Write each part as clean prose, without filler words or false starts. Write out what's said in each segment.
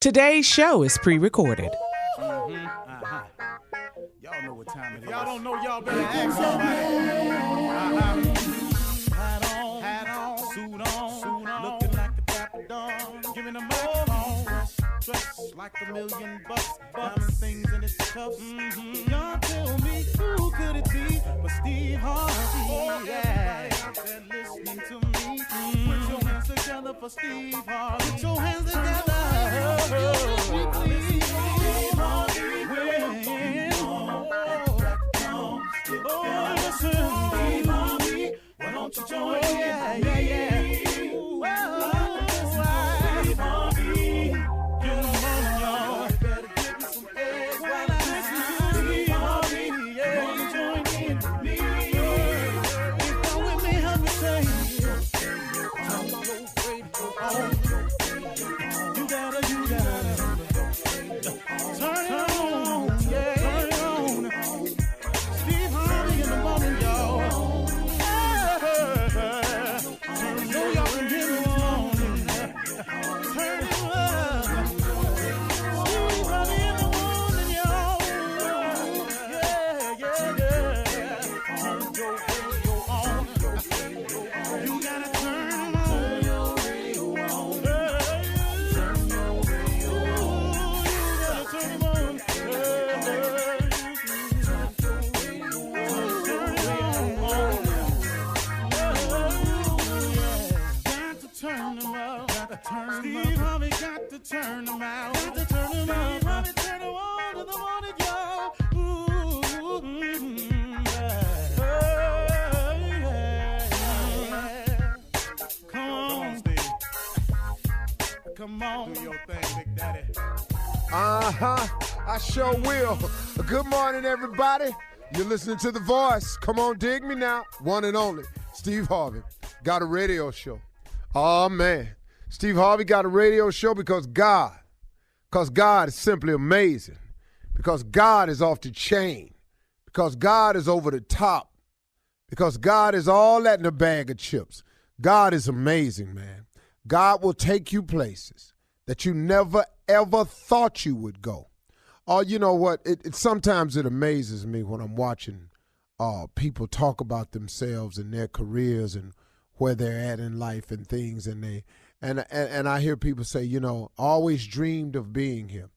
Today's show is pre-recorded. Y'all know what time it is. Y'all don't know, y'all better ask somebody. Hat on, suit on, looking like a dapper dog, giving them microphone, dressed like $1,000,000, diamond things in its cuffs. Y'all tell me who could it be but Steve Harvey? Everybody out there listening to me, put your hands together for Steve Harvey. Put your hands together. Why don't you join me? Ooh, Steve Harvey. Get 'em on, y'all. Better give me some eggs while I listen to Steve Harvey. Come on, join in with me. If you're with me, help me say, turn your radio on. You gotta turn it on, yeah, turn it on. Steve Harvey in the morning, y'all. So y'all can hear me on. Turn it up. Steve Harvey in the morning, y'all. Yeah. Turn your radio on. You gotta turn your radio on. Turn your radio on. You gotta turn it on. Turn them up. Steve Harvey got to turn them out. Got to turn them up. Steve Harvey turn them on to the morning, y'all. Come on, Steve. Come on. Do your thing, Big Daddy. I sure will. Good morning, everybody. You're listening to The Voice. Come on, dig me now. One and only, Steve Harvey. Got a radio show. Oh, man. Steve Harvey got a radio show because God is simply amazing. Because God is off the chain. Because God is over the top. Because God is all that in a bag of chips. God is amazing, man. God will take you places that you never, ever thought you would go. Oh, you know what? Sometimes it amazes me when I'm watching people talk about themselves and their careers and where they're at in life and things, and I hear people say, I always dreamed of being here.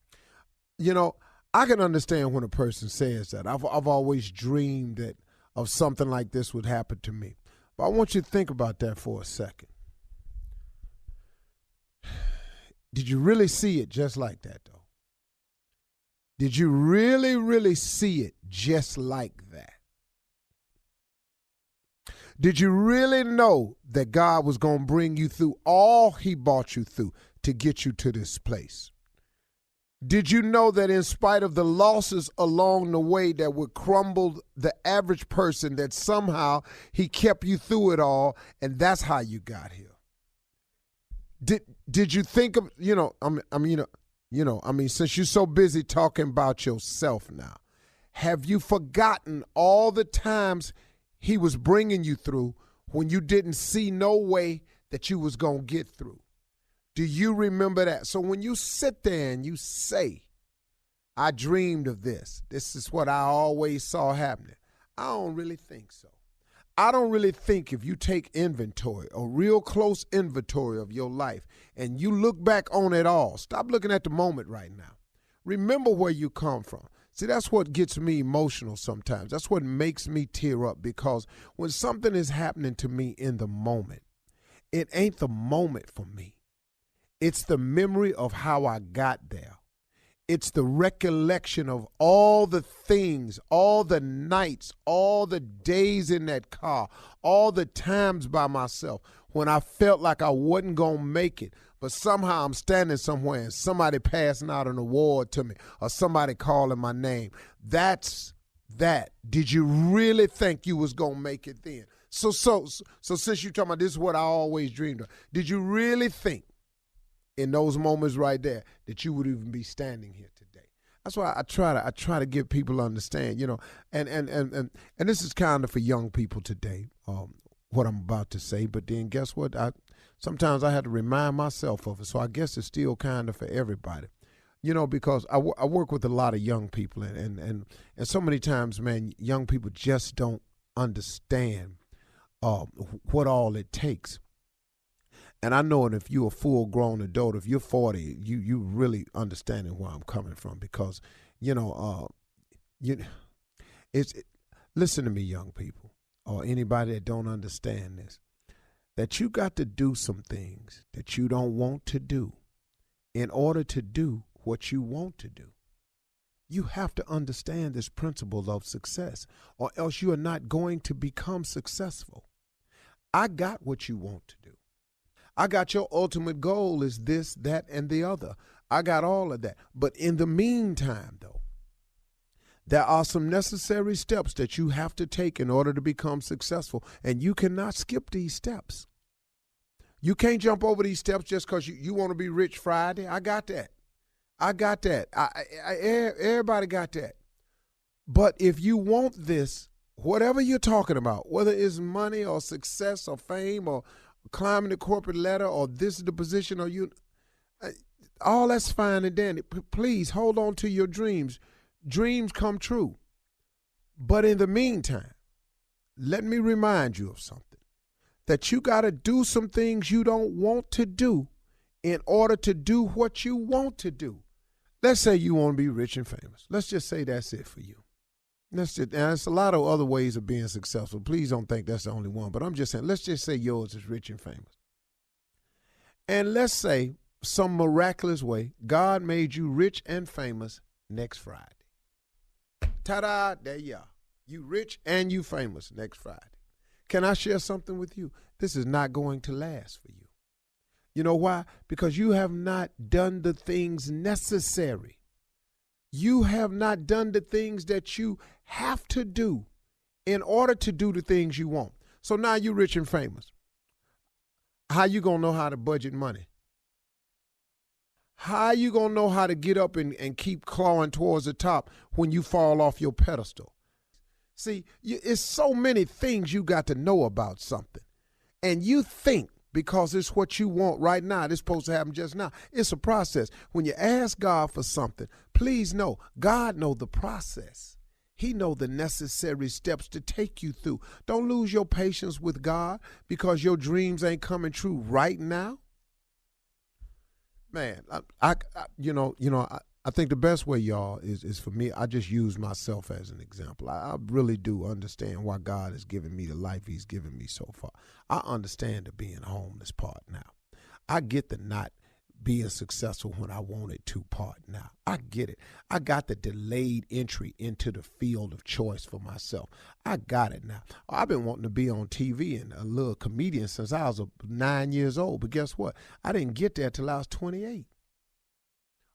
I can understand when a person says that. I've always dreamed of something like this would happen to me. But I want you to think about that for a second. Did you really see it just like that, though? Did you really, really see it just like that? Did you really know that God was going to bring you through all he brought you through to get you to this place? Did you know that in spite of the losses along the way that would crumble the average person, that somehow he kept you through it all, and that's how you got here? Did you think of, since you're so busy talking about yourself now, have you forgotten all the times he was bringing you through when you didn't see no way that you was going to get through? Do you remember that? So when you sit there and you say, I dreamed of this, this is what I always saw happening, I don't really think so. I don't really think if you take inventory, a real close inventory of your life, and you look back on it all, stop looking at the moment right now. Remember where you come from. See, that's what gets me emotional sometimes. That's what makes me tear up, because when something is happening to me in the moment, it ain't the moment for me. It's the memory of how I got there. It's the recollection of all the things, all the nights, all the days in that car, all the times by myself when I felt like I wasn't going to make it, but somehow I'm standing somewhere and somebody passing out an award to me or somebody calling my name. That's that. Did you really think you was going to make it then? So since you're talking about this is what I always dreamed of, did you really think in those moments right there that you would even be standing here today? That's why I try to give people understand, and this is kind of for young people today, what I'm about to say, but then guess what? Sometimes I have to remind myself of it, so I guess it's still kind of for everybody. because I work with a lot of young people, and so many times, man, young people just don't understand what all it takes. And I know that if you're a full-grown adult, if you're 40, you really understanding where I'm coming from, because listen to me, young people, or anybody that don't understand this, that you got to do some things that you don't want to do in order to do what you want to do. You have to understand this principle of success, or else you are not going to become successful. I got what you want to do. I got your ultimate goal is this, that, and the other. I got all of that. But in the meantime, though, there are some necessary steps that you have to take in order to become successful, and you cannot skip these steps. You can't jump over these steps just because you want to be rich Friday. I got that. Everybody got that. But if you want this, whatever you're talking about, whether it's money or success or fame or climbing the corporate ladder or this is the position or all that's fine and dandy. Please hold on to your dreams. Dreams come true. But in the meantime, let me remind you of something, that you got to do some things you don't want to do in order to do what you want to do. Let's say you want to be rich and famous. Let's just say that's it for you. And there's a lot of other ways of being successful. Please don't think that's the only one. But I'm just saying, let's just say yours is rich and famous. And let's say some miraculous way, God made you rich and famous next Friday. Ta-da, there you are. You rich and you famous next Friday. Can I share something with you? This is not going to last for you. You know why? Because you have not done the things necessary. You have not done the things that you have to do in order to do the things you want. So now you're rich and famous. How you going to know how to budget money? How you going to know how to get up and keep clawing towards the top when you fall off your pedestal? See, it's so many things you got to know about something. And you think because it's what you want right now, it's supposed to happen just now. It's a process. When you ask God for something, please know, God knows the process. He knows the necessary steps to take you through. Don't lose your patience with God because your dreams ain't coming true right now. Man, I think the best way, y'all, is for me, I just use myself as an example. I really do understand why God has given me the life he's given me so far. I understand the being homeless part now. I get the not being successful when I wanted to part now. I get it. I got the delayed entry into the field of choice for myself. I got it now. I've been wanting to be on TV and a little comedian since I was 9 years old. But guess what? I didn't get there till I was 28.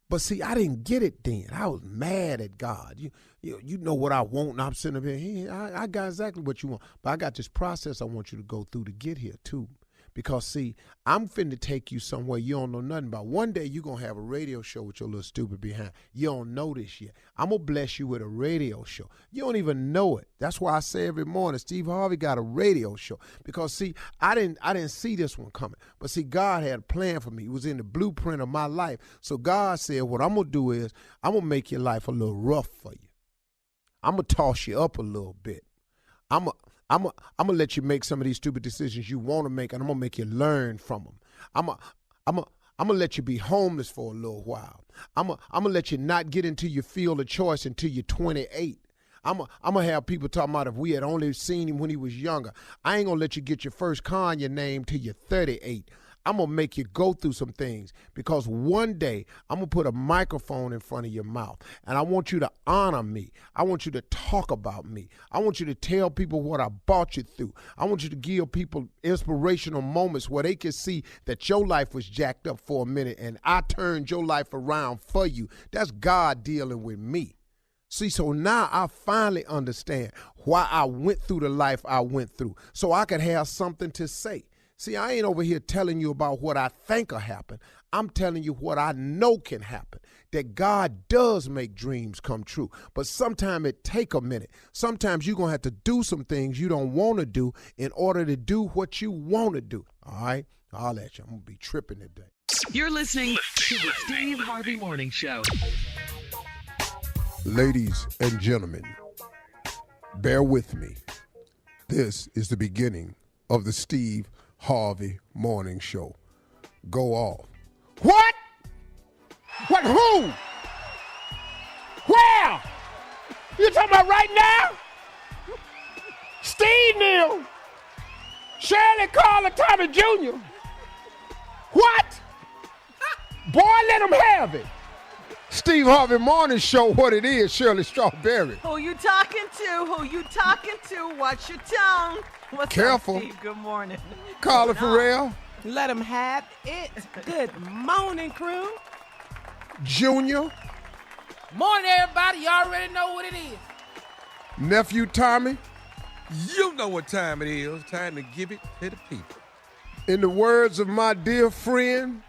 But see, I didn't get it then. I was mad at God. You know what I want, and I'm sitting up here. I got exactly what you want. But I got this process I want you to go through to get here, too. Because, see, I'm finna take you somewhere you don't know nothing about. One day you're going to have a radio show with your little stupid behind. You don't know this yet. I'm going to bless you with a radio show. You don't even know it. That's why I say every morning, Steve Harvey got a radio show. Because, see, I didn't see this one coming. But, see, God had a plan for me. It was in the blueprint of my life. So God said, what I'm going to do is I'm going to make your life a little rough for you. I'm going to toss you up a little bit. I'm going to let you make some of these stupid decisions you want to make, and I'm going to make you learn from them. I'm going to let you be homeless for a little while. I'm going to let you not get into your field of choice until you're 28. I'm going to have people talking about if we had only seen him when he was younger. I ain't going to let you get your first car in your name till you're 38. I'm going to make you go through some things because one day I'm going to put a microphone in front of your mouth and I want you to honor me. I want you to talk about me. I want you to tell people what I brought you through. I want you to give people inspirational moments where they can see that your life was jacked up for a minute and I turned your life around for you. That's God dealing with me. See, so now I finally understand why I went through the life I went through so I could have something to say. See, I ain't over here telling you about what I think will happen. I'm telling you what I know can happen, that God does make dreams come true. But sometimes it take a minute. Sometimes you're going to have to do some things you don't want to do in order to do what you want to do, all right? I'll let you. I'm going to be tripping today. You're listening to the Steve Harvey Morning Show. Ladies and gentlemen, bear with me. This is the beginning of the Steve Harvey Morning Show. Go off. What? What? Who? Where? You talking about right now? Steve Neal, Shirley Carter, Tommy Jr. What? Boy, let them have it. Steve Harvey Morning Show, what it is, Shirley Strawberry. Who you talking to? Who you talking to? Watch your tone. What's Careful. up, Steve? Good morning. Carla Farrell, Let them have it. Good morning, crew. Junior, Morning, everybody. You already know what it is. nephew Tommy. You know what time it is. Time to give it to the people. In the words of my dear friend,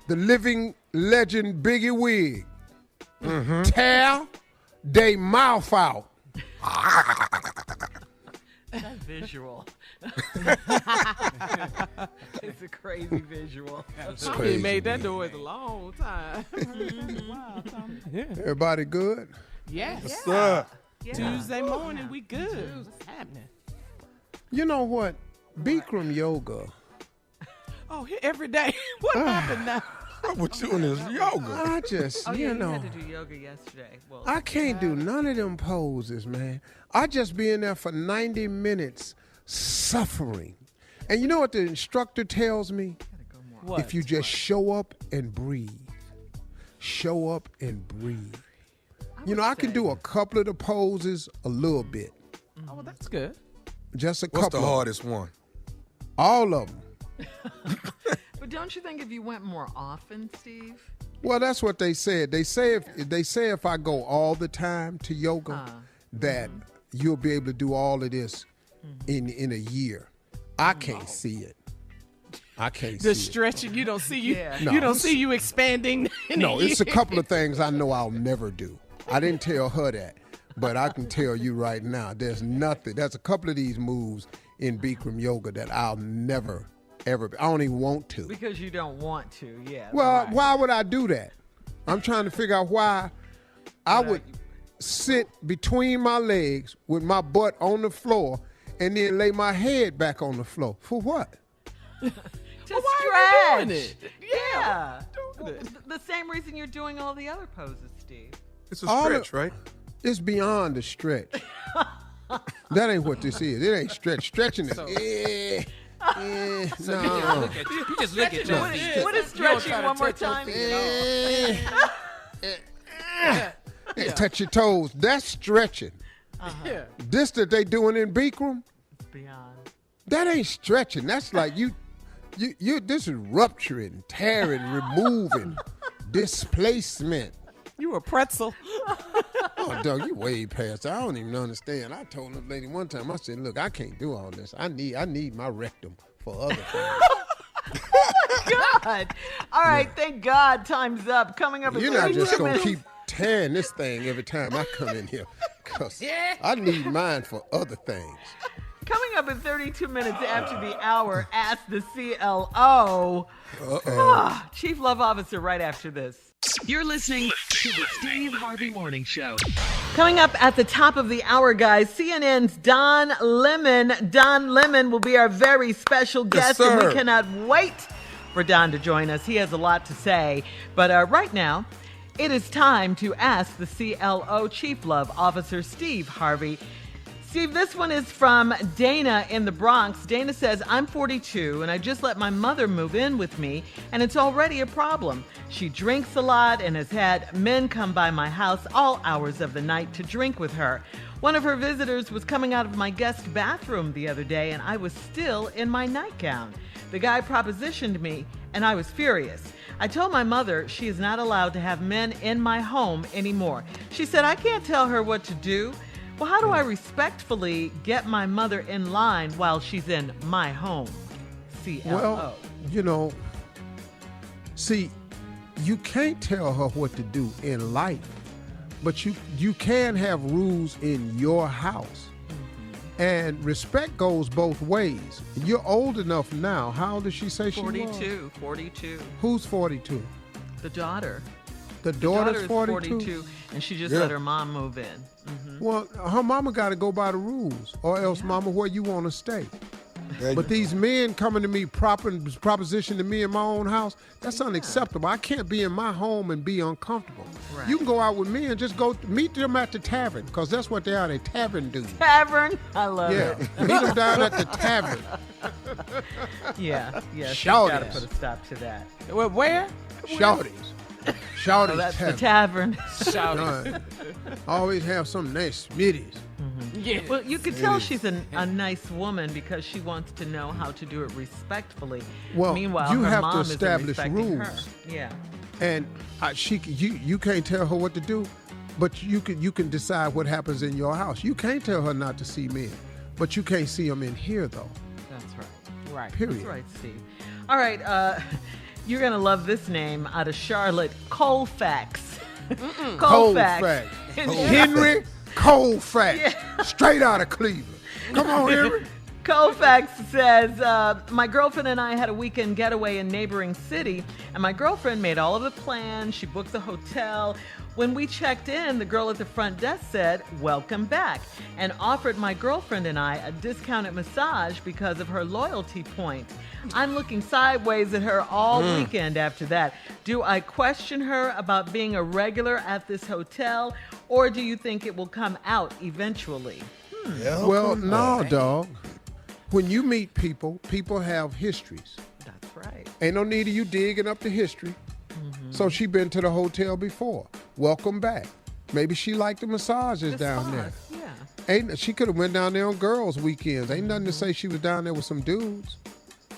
the living legend Biggie Wig, tear they mouth out. That visual. It's a crazy visual. He made that noise a long time. Wow, Tommy. Everybody good? Yes. What's up? Tuesday morning, we good. What's happening? You know what? Bikram yoga. Oh, every day. What happened now? What you doing is yoga. I just, Oh, yeah, you you know, had to do yoga yesterday. Well, I can't do none of them poses, man. I just be in there for 90 minutes suffering. And you know what the instructor tells me? What? If you just show up and breathe. Show up and breathe. You know, I can do a couple of the poses a little bit. Oh, well, that's good. Just a What's couple. the of hardest one? all of them. But don't you think if you went more often, Steve? Well, that's what they said. They say if I go all the time to yoga, that you'll be able to do all of this in a year. I can't see it. I can't see The it. stretching, you don't see you. Yeah. No, You don't it's- see you expanding. In No, it's a year. couple of things I know I'll never do. I didn't tell her that, but I can tell you right now, there's a couple of these moves in Bikram yoga that I'll never, ever, I don't even want to. Because you don't want to, yeah. Well, right. why would I do that? I'm trying to figure out why I would sit between my legs with my butt on the floor and then lay my head back on the floor. For what? To why are you stretch. doing it? Yeah. Doing it. The same reason you're doing all the other poses, Steve. It's a All stretch, the- right? It's beyond the stretch. That ain't what this is. It ain't stretch. Stretching is, no. You just look at your feet. What is stretching one more time? Touch your toes. That's stretching. Yeah. This that they doing in Bikram, Beyond. that ain't stretching. That's like you this is rupturing, tearing, removing, displacement. You a pretzel. Oh, Doug, you way past that. I don't even understand. I told the lady one time, I said, look, I can't do all this. I need my rectum for other things. God. All right, thank God time's up. Coming up in You're not 32 just going to minutes. keep tearing this thing every time I come in here. Because I need mine for other things. Coming up in 32 minutes after the hour, ask the CLO. Chief Love Officer right after this. You're listening to the Steve Harvey Morning Show. Coming up at the top of the hour, guys, CNN's Don Lemon. Don Lemon will be our very special guest, and we sir. cannot wait for Don to join us. He has a lot to say. But right now, it is time to ask the CLO Chief Love Officer, Steve Harvey. Steve, this one is from Dana in the Bronx. Dana says, I'm 42 and I just let my mother move in with me and it's already a problem. She drinks a lot and has had men come by my house all hours of the night to drink with her. One of her visitors was coming out of my guest bathroom the other day and I was still in my nightgown. The guy propositioned me and I was furious. I told my mother she is not allowed to have men in my home anymore. She said, I can't tell her what to do. Well, how do I respectfully get my mother in line while she's in my home? CLO. Well, you know, see, you can't tell her what to do in life, but you can have rules in your house. And respect goes both ways. You're old enough now. How old did she say she was? 42. Who's 42? The daughter. The The daughter's daughter's 42? and she just Yeah. let her mom move in. Well, her mama got to go by the rules, or else, mama, where you want to stay. But these men coming to me, proposition to me in my own house, that's unacceptable. I can't be in my home and be uncomfortable. Right. You can go out with me and just go meet them at the tavern, because that's what they are, they tavern dudes. Tavern. I love Yeah, it. meet them down at the tavern. Yeah. Shout Got to it. put a stop to that. Where? Shorties. Shorties Oh, that's the tavern. tavern. Shout Right. Always have some nice smitties. Yeah. Well, you could tell she's a nice woman because she wants to know how to do it respectfully. Well, Meanwhile, you her have to mom isn't establish respecting her. rules. Yeah. And you can't tell her what to do, but you can decide what happens in your house. You can't tell her not to see men, but you can't see them in here though. That's right. Right. Period. That's right, Steve. All right, you're gonna love this name out of Charlotte, Colfax. Colfax. Henry Colfax. Straight out of Cleveland. Come on, Henry. Colfax says, my girlfriend and I had a weekend getaway in neighboring city, and my girlfriend made all of the plans. She booked the hotel. When we checked in, the girl at the front desk said, "Welcome back," and offered my girlfriend and I a discounted massage because of her loyalty point. I'm looking sideways at her all weekend after that. Do I question her about being a regular at this hotel, or do you think it will come out eventually? Well, no, dog. When you meet people, people have histories. That's right. Ain't no need of you digging up the history. So she been to the hotel before. Welcome back. Maybe she liked the massages down there. Yeah. She could have went down there on girls' weekends. Ain't nothing to say she was down there with some dudes.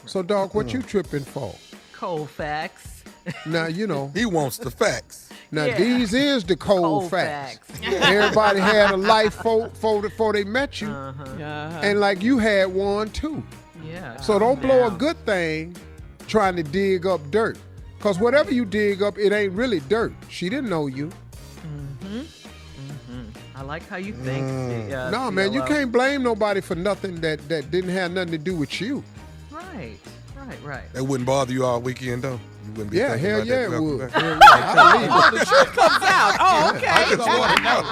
So, dog, what you tripping for? Colfax. Now, you know. He wants the facts. Now, Yeah. these is the cold facts. Everybody had a life before they met you. And like you had one, too. Yeah. So don't blow a Now. good thing trying to dig up dirt. Because whatever you dig up, it ain't really dirt. She didn't know you. I like how you think. No, man, you CLO. can't blame nobody for nothing that didn't have nothing to do with you. Right. That wouldn't bother you all weekend, though? You wouldn't be Yeah, thinking hell about yeah, that it welcome would. back? Hell yeah, I believe it. Oh, the truth comes out. Oh, okay. I just want to know.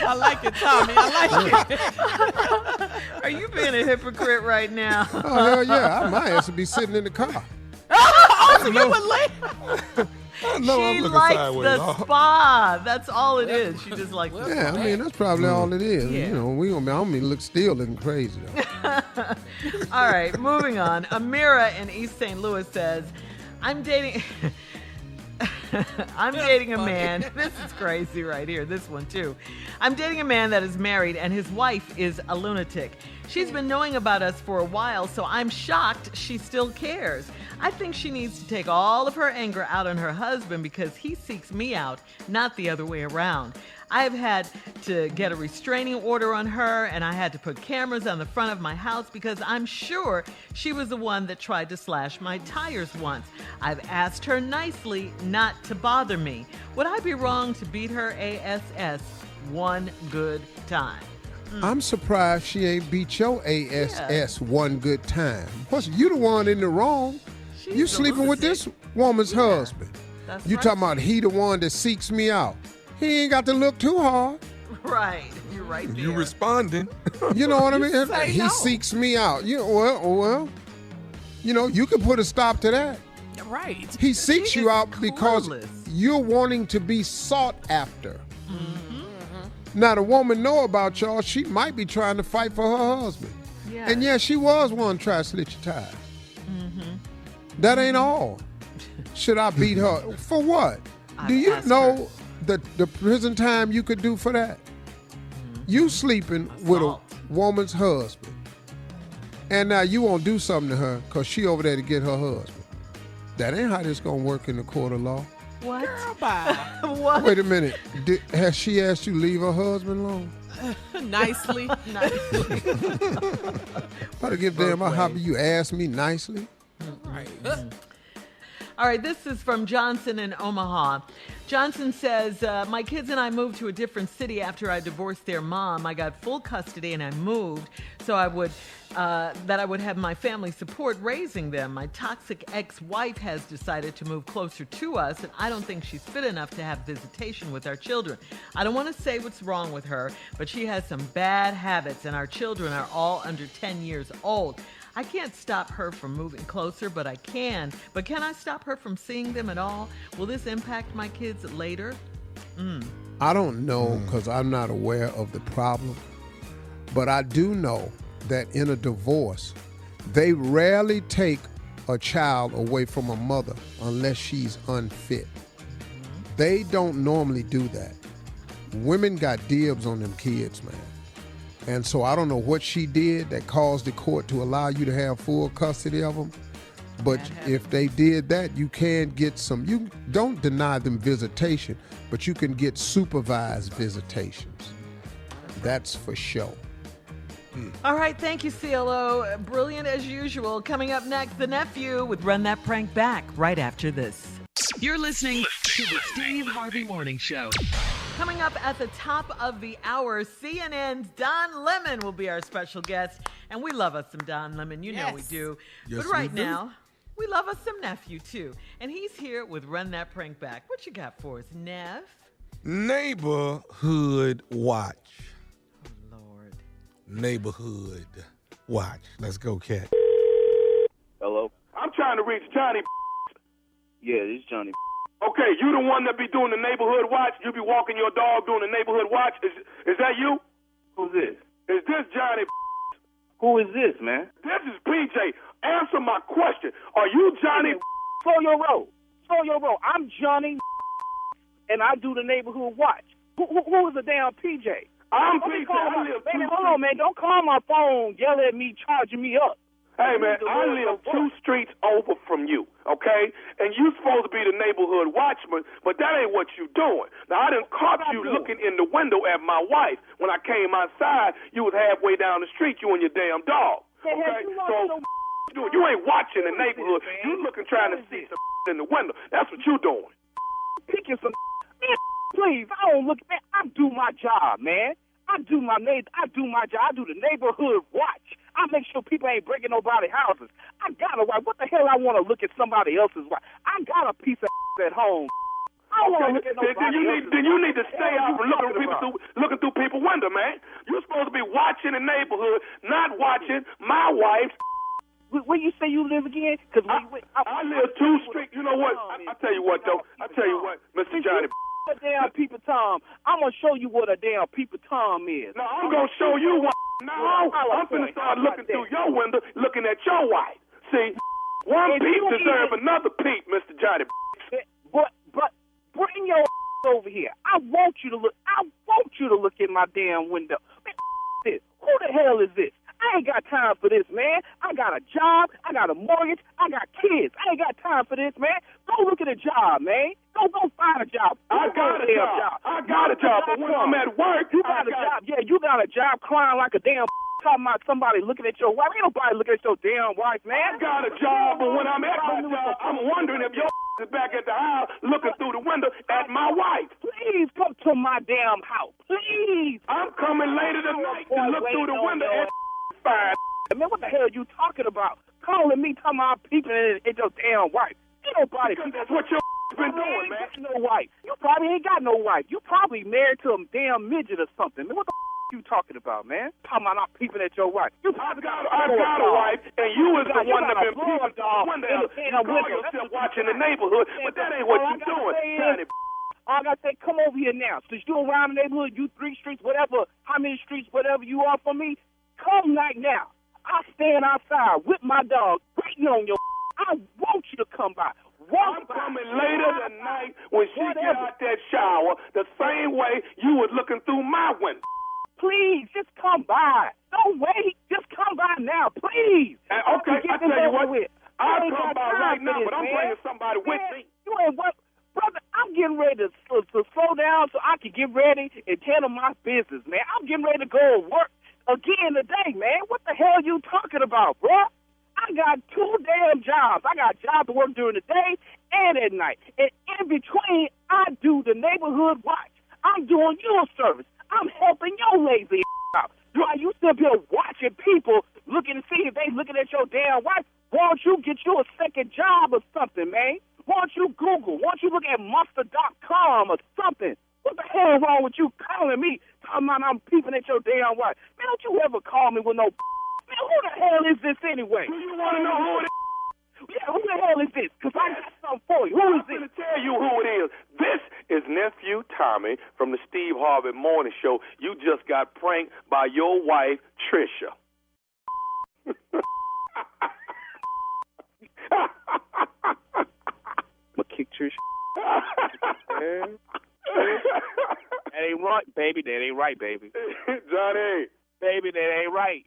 I like it, Tommy. I like it. Are you being a hypocrite right now? Oh, hell yeah. My ass would be sitting in the car. So you would leave? No, She I'm looking likes sideways. the spa. That's all it is. She just likes the Yeah, I mean, that's probably all it is. Yeah. You know, I don't look still looking crazy, though. All right, moving on. Amira in East St. Louis says, I'm dating a man. This is crazy right here. This one too. I'm dating a man that is married and his wife is a lunatic. She's been knowing about us for a while, so I'm shocked she still cares. I think she needs to take all of her anger out on her husband because he seeks me out, not the other way around. I have had to get a restraining order on her, and I had to put cameras on the front of my house because I'm sure she was the one that tried to slash my tires once. I've asked her nicely not to bother me. Would I be wrong to beat her ASS one good time? I'm surprised she ain't beat your ASS one good time. Plus, you the one in the wrong. She's You the sleeping with this woman's husband. That's You right. talking about he the one that seeks me out. He ain't got to look too hard. Right. You're right there. You responding. You know what I mean? say He no. seeks me out. Well, you know, you can put a stop to that. Right. He seeks She you is out because clueless. you're wanting to be sought after. Now, the woman know about y'all. She might be trying to fight for her husband. Yeah. And yeah, she was one trying to slit your tires. That ain't all. Should I beat her? For what? Do you asked know the prison time you could do for that? You sleeping with a Assault. woman's husband. And now you won't do something to her because she over there to get her husband. That ain't how this going to work in the court of law. What? Bye. What? Wait a minute. Has she asked you to leave her husband alone? Nicely. Better give damn a hobby you ask me nicely. Right. All right, this is from Johnson in Omaha. Johnson says, my kids and I moved to a different city after I divorced their mom. I got full custody and I moved so I would have my family support raising them. My toxic ex-wife has decided to move closer to us, and I don't think she's fit enough to have visitation with our children. I don't want to say what's wrong with her, but she has some bad habits, and our children are all under 10 years old. I can't stop her from moving closer, but I can. But can I stop her from seeing them at all? Will this impact my kids later? I don't know because I'm not aware of the problem. But I do know that in a divorce, they rarely take a child away from a mother unless she's unfit. They don't normally do that. Women got dibs on them kids, man. And so I don't know what she did that caused the court to allow you to have full custody of them. But if they did that, you can get some, you don't deny them visitation, but you can get supervised visitations. That's for sure. All right, thank you, CLO. Brilliant as usual. Coming up next, the nephew with Run That Prank Back right after this. You're listening to the Steve Harvey Morning Show. Coming up at the top of the hour, CNN's Don Lemon will be our special guest. And we love us some Don Lemon. You know we do. Yes, but right we do. now, we love us some nephew, too. And he's here with Run That Prank Back. What you got for us, Nev? Neighborhood watch. Oh, Lord. Neighborhood watch. Let's go, Cat. Hello? I'm trying to reach Johnny. Yeah, this is Johnny. Okay, you the one that be doing the neighborhood watch? You be walking your dog doing the neighborhood watch? Is that you? Who's this? Is this Johnny? Who is this, man? This is PJ. Answer my question. Are you Johnny? Slow your roll. Slow your roll. I'm Johnny, and I do the neighborhood watch. Who is the damn PJ? I'm PJ. Hold on, man. Don't call my phone, yell at me, charging me up. Hey, man, I live 2 streets over from you, okay? And you supposed to be the neighborhood watchman, but that ain't what you doing. Now, I done caught you looking in the window at my wife. When I came outside, you was halfway down the street, you and your damn dog, okay? So you ain't watching the neighborhood. You looking trying to see some in the window. That's what you doing. Picking some man, please, I don't look, man. I do my job, man. I do my job. I do the neighborhood watch. I make sure people ain't breaking nobody's houses. I got a wife. What the hell I want to look at somebody else's wife? I got a piece of at home. I don't want to look at nobody else's. Then you need to stay out from looking through people's window, man. You're supposed to be watching the neighborhood, not watching my wife. Where you say you live again? Because I live 2 streets. You know what? I tell you what, though. I tell you what, Mr. Johnny. A damn peeper Tom. I'm gonna show you what a damn peeper Tom is. No, I'm gonna show you what. No, I'm gonna start looking through your window, looking at your wife. See, one peep deserves another peep, Mr. Johnny. But bring your over here. I want you to look in my damn window. Man, this. Who the hell is this? I ain't got time for this, man. I got a job. I got a mortgage. I got kids. I ain't got time for this, man. Go look at a job, man. Go find a job. I got a job. But when I'm at work, you got a job. Yeah, you got a job crying like a damn talking about somebody looking at your wife. Ain't nobody looking at your damn wife, man. I got a job, but when I'm at my job, I'm wondering if your is back at the house looking through the window at my wife. Please come to my damn house. Please. I'm coming later tonight to look through the window at fine. Man, what the hell are you talking about? Calling me, talking about people at your damn wife. Ain't nobody. That's what your been doing, man. You got no wife. You probably ain't got no wife. You probably married to a damn midget or something. Man, what the you talking about, man? Talking about not peeping at your wife. I got a wife, and you is the one that been peeping through the window. You call yourself watching the neighborhood, but that ain't what you doing. I gotta say, come over here now. Since you around the neighborhood, you 3 streets, whatever, how many streets, whatever you are from me, come right now. I stand outside with my dog, waiting on your. I want you to come by. I'm coming later tonight when she get out that shower, the same way you was looking through my window. Please, just come by. Don't wait. Just come by now, please. Okay, I tell you what. I'll come by right now, but I'm bringing somebody with me. You ain't what? Brother, I'm getting ready to slow down so I can get ready and handle my business, man. I'm getting ready to go to work again today, man. What the hell are you talking about, bro? I got 2 damn jobs. I got jobs to work during the day and at night. And in between, I do the neighborhood watch. I'm doing you a service. I'm helping your lazy out. While you sit up here watching people looking to see if they looking at your damn wife, why don't you get you a second job or something, man? Why don't you Google? Why don't you look at Monster.com or something? What the hell is wrong with you calling me, talking about I'm peeping at your damn wife? Man, don't you ever call me with no man, who the hell is this anyway? Do you want to know who it is? Yeah, who the hell is this? Because I got something for you. Who is this? I'm going to tell you who it is. This is Nephew Tommy from the Steve Harvey Morning Show. You just got pranked by your wife, Trisha. I'ma kick Trisha. That ain't right, baby. That ain't right, baby. Johnny. Baby, that ain't right.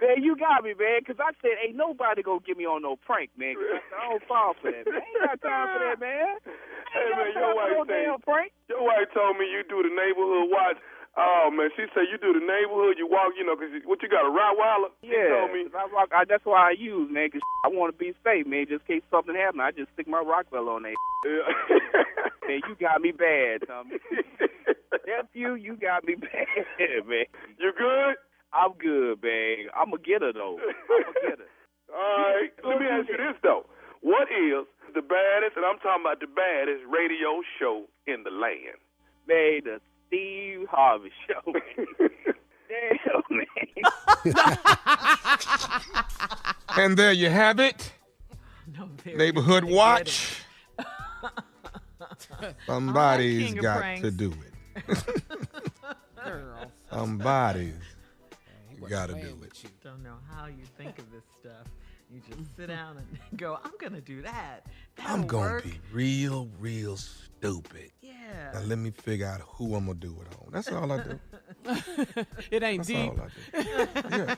Man, you got me, man, because I said ain't nobody gonna get me on no prank, man. I don't fall for that, man. I ain't got time for that, man. Hey, man, your wife prank. Your wife told me you do the neighborhood watch. Oh, man, she said you do the neighborhood, you walk, you know, because what you got, a Rottweiler? She told me. That's why I use, man, because I want to be safe, man, just in case something happens. I just stick my Rockwell on there. Man, you got me bad, Tommy. Nephew, you got me bad, man. You good? I'm good, man. I'm going to get her, though. I'm going to get her. All right. Let me ask you this, though. What is the baddest, and I'm talking about the baddest radio show in the land? Man, the Steve Harvey Show, man. Damn, man. And there you have it. No, Neighborhood Watch. Somebody's got pranks. to do it. Somebody's got to do it. Don't know how you think of this stuff. You just sit down and go, I'm going to do that. I'm going to be real, real stupid. Yeah. Now let me figure out who I'm going to do it on. That's all I do. It ain't That's deep. all I do. Yeah.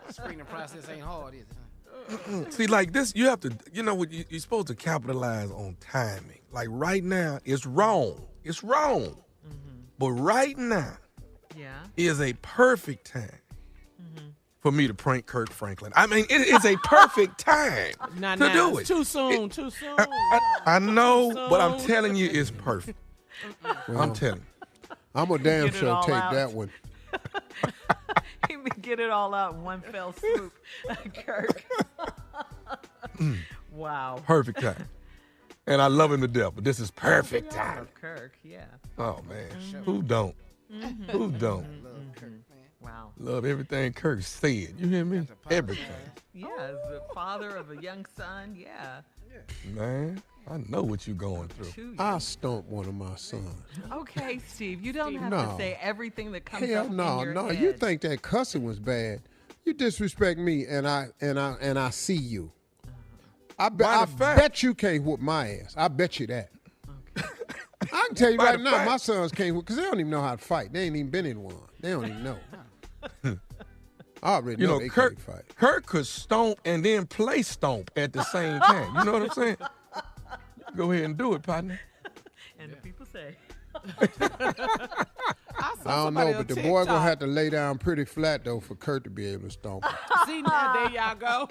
Screening process ain't hard, is it? See, like this, you have to, you know, you're supposed to capitalize on timing. Like right now, it's wrong. It's wrong. Mm-hmm. But right now is a perfect time for me to prank Kirk Franklin. I mean, it is a perfect time to do it. Too soon, too soon. I know, but I'm telling you, it's perfect. Well, I'm telling you. I'm a damn Get it sure all take out. that one. He may get it all out in one fell swoop. Kirk. Wow. Perfect time. And I love him to death, but this is perfect time. Kirk, yeah. Oh, man. Who don't? Who don't? Wow. Love everything Kirk said. You hear me? Everything. Yeah, as the father of a young son, yeah. Man, I know what you're going through. 2 years. I stumped one of my sons. Okay, Steve, you don't have No. to say everything that comes Hell up no, in your no. head. You think that cussing was bad? You disrespect me, and I see you. I bet you can't whoop my ass. I bet you that. Okay. I can tell you Matter right of now, fact- my sons can't whoop because they don't even know how to fight. They ain't even been in one. They don't even know. I already You know know, they Kirk, can't fight. Kirk could stomp and then play stomp at the same time. You know what I'm saying? Go ahead and do it, partner. And the people say. I don't know, but the boy gonna have to lay down pretty flat though for Kurt to be able to stomp him. See, now there y'all go.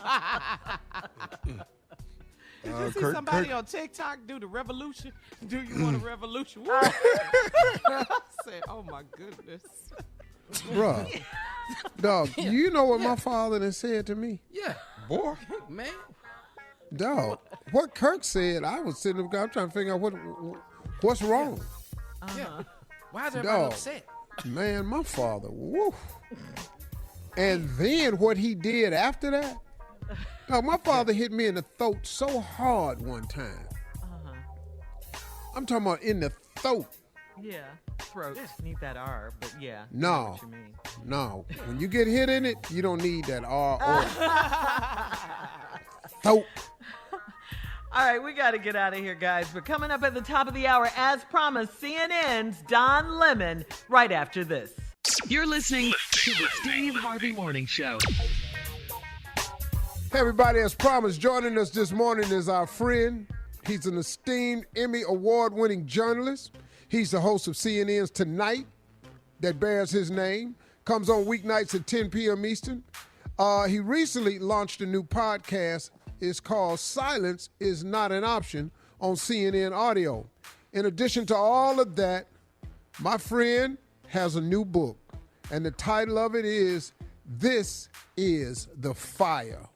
Did you see somebody on TikTok do the revolution? Do you want a revolution? Woo. I said, oh my goodness. Bruh. Dog, you know what my father done said to me? Yeah, Boy. man. Dog, what Kirk said, I was sitting there, I'm trying to figure out what's wrong. Yeah. Why is everybody Dog. upset? Man, my father, woo. And then what he did after that, dog, my father hit me in the throat so hard one time. I'm talking about in the throat. Yeah, throat. Need that R, but yeah. I know No, what you mean. no. When you get hit in it, you don't need that R or throat. All right, we got to get out of here, guys. But coming up at the top of the hour, as promised, CNN's Don Lemon right after this. You're listening to the Steve Harvey Morning Show. Hey, everybody, as promised, joining us this morning is our friend. He's an esteemed Emmy award-winning journalist. He's the host of CNN's Tonight, that bears his name. Comes on weeknights at 10 p.m. Eastern. He recently launched a new podcast. It's called Silence is Not an Option on CNN Audio. In addition to all of that, my friend has a new book, and the title of it is This is the Fire.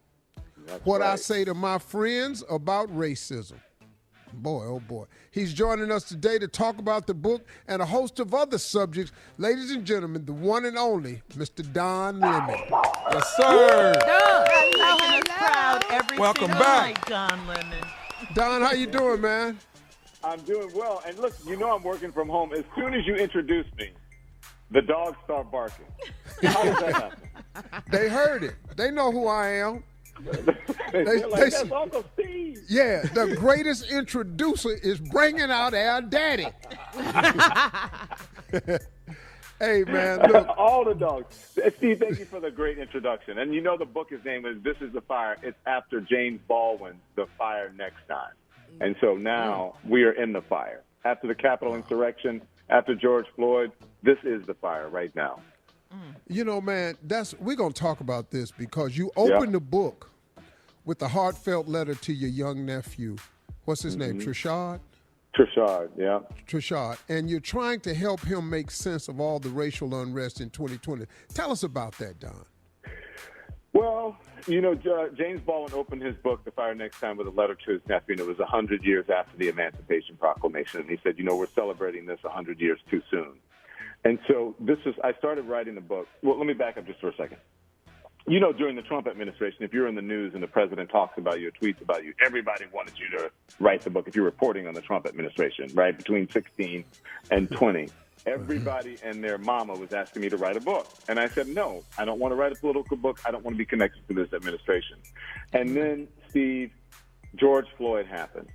That's what right. I say to my friends about racism. Boy, oh boy. He's joining us today to talk about the book and a host of other subjects. Ladies and gentlemen, the one and only Mr. Don Lemon. Yes, sir. Don, making us proud every Welcome single back. night, Don Lemon. Don, how you doing, man? I'm doing well. And look, you know I'm working from home. As soon as you introduce me, the dogs start barking. How does that happen? They heard it. They know who I am. They're like, that's Uncle Steve. Yeah, the greatest introducer is bringing out our daddy. Hey, man, look. All the dogs. Steve, thank you for the great introduction. And you know the book is named This is the Fire. It's after James Baldwin's The Fire Next Time. And so now we are in the fire. After the Capitol insurrection, after George Floyd, this is the fire right now. You know, man, we're going to talk about this because you opened the book with a heartfelt letter to your young nephew. What's his name? Trishad? Trishad, yeah. Trishad. And you're trying to help him make sense of all the racial unrest in 2020. Tell us about that, Don. Well, you know, James Baldwin opened his book, The Fire Next Time, with a letter to his nephew, and it was 100 years after the Emancipation Proclamation. And he said, you know, we're celebrating this 100 years too soon. And so I started writing the book. Well, let me back up just for a second. You know, during the Trump administration, if you're in the news and the president talks about you or tweets about you, everybody wanted you to write the book if you're reporting on the Trump administration, right? Between 16 and 20. Everybody and their mama was asking me to write a book. And I said, no, I don't want to write a political book. I don't want to be connected to this administration. And then, Steve, George Floyd happened.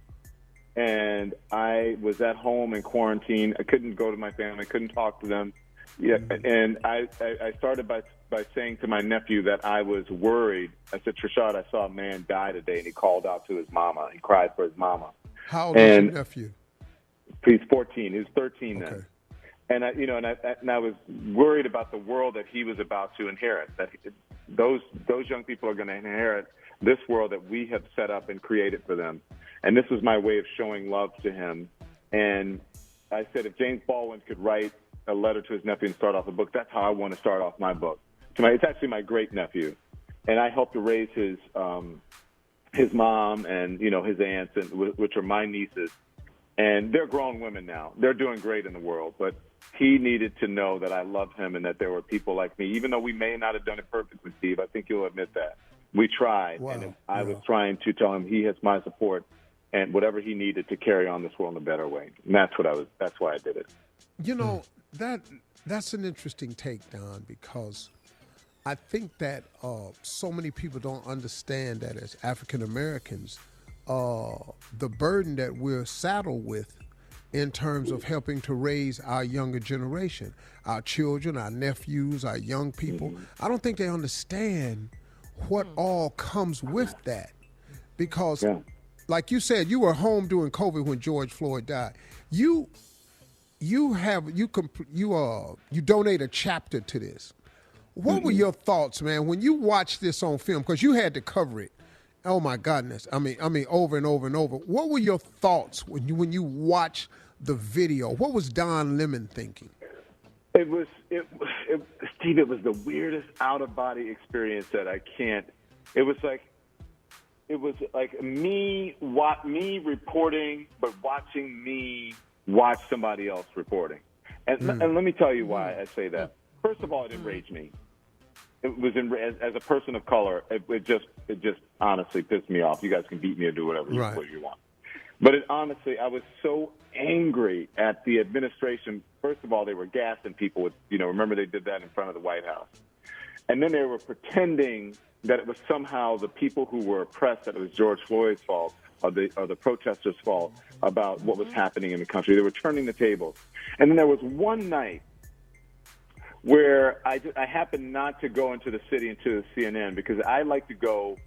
And I was at home in quarantine. I couldn't go to my family. I couldn't talk to them. Yeah, and I started by saying to my nephew that I was worried. I said, Trishad, I saw a man die today, and he called out to his mama. He cried for his mama. How old is your nephew? He's 14. He was 13 then. And I was worried about the world that he was about to inherit. That those young people are going to inherit this world that we have set up and created for them. And this was my way of showing love to him. And I said, if James Baldwin could write a letter to his nephew and start off a book, that's how I want to start off my book. It's actually my great nephew, and I helped to raise his mom and his aunts, which are my nieces, and they're grown women now. They're doing great in the world, but he needed to know that I love him and that there were people like me, even though we may not have done it perfectly, Steve. I think you'll admit that we tried, and I was trying to tell him he has my support and whatever he needed to carry on this world in a better way. And that's why I did it. You know, that's an interesting take, Don, because I think that so many people don't understand that as African Americans, the burden that we're saddled with in terms of helping to raise our younger generation, our children, our nephews, our young people. I don't think they understand what all comes with that because, like you said, you were home during COVID when George Floyd died. You donate a chapter to this. What were your thoughts, man, when you watched this on film? Because you had to cover it. Oh my goodness! I mean, over and over and over. What were your thoughts when you watched the video? What was Don Lemon thinking? Steve, it was the weirdest out of body experience that I can't. It was like me reporting, but watching me watch somebody else reporting. And let me tell you why I say that. First of all, it enraged me. It was as a person of color, it just honestly pissed me off. You guys can beat me or do whatever you want. But honestly, I was so angry at the administration. First of all, they were gassing people with, remember they did that in front of the White House. And then they were pretending that it was somehow the people who were oppressed, that it was George Floyd's fault or the protesters' fault about what was happening in the country. They were turning the tables. And then there was one night where I happened not to go into the city, into the CNN, because I like to go,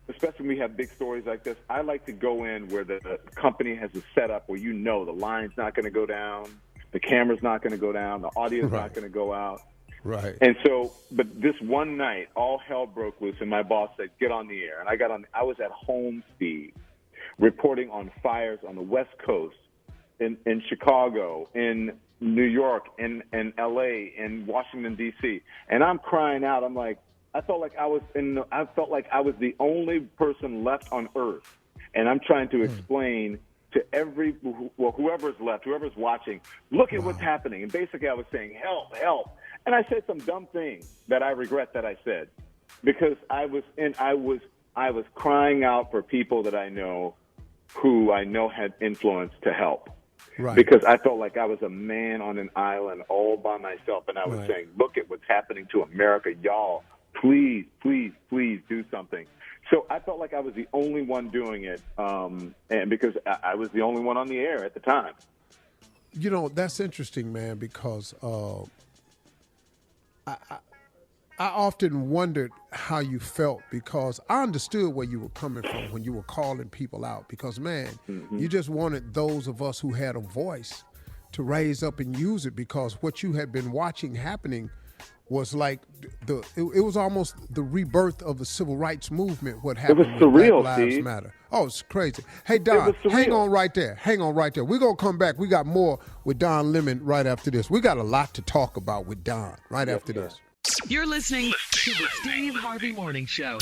especially when we have big stories like this, I like to go in where the company has a setup where the line's not going to go down, the camera's not going to go down, the audio's not going to go out. Right. And so, but this one night, all hell broke loose, and my boss said, get on the air. And I got on. I was at home, Steve, reporting on fires on the West Coast, in Chicago, in New York, in L.A., in Washington, D.C. And I'm crying out. I'm like, I felt like I was the only person left on Earth. And I'm trying to explain to whoever's left, whoever's watching, look at what's happening. And basically I was saying, help, help. And I said some dumb things that I regret that I said, because I was crying out for people that I know who I know had influence to help. Right. Because I felt like I was a man on an island all by myself, and I was saying, look at what's happening to America. Y'all, please, please, please do something. So I felt like I was the only one doing it, and because I was the only one on the air at the time. You know, that's interesting, man, because I often wondered how you felt, because I understood where you were coming from when you were calling people out, because, man, you just wanted those of us who had a voice to raise up and use it, because what you had been watching happening was like it was almost the rebirth of the civil rights movement, what happened with Black Lives Steve. Matter. Oh, it's crazy. Hey, Don, hang on right there. We're going to come back. We got more with Don Lemon right after this. We got a lot to talk about with Don right after this. You're listening to the Steve Harvey Morning Show.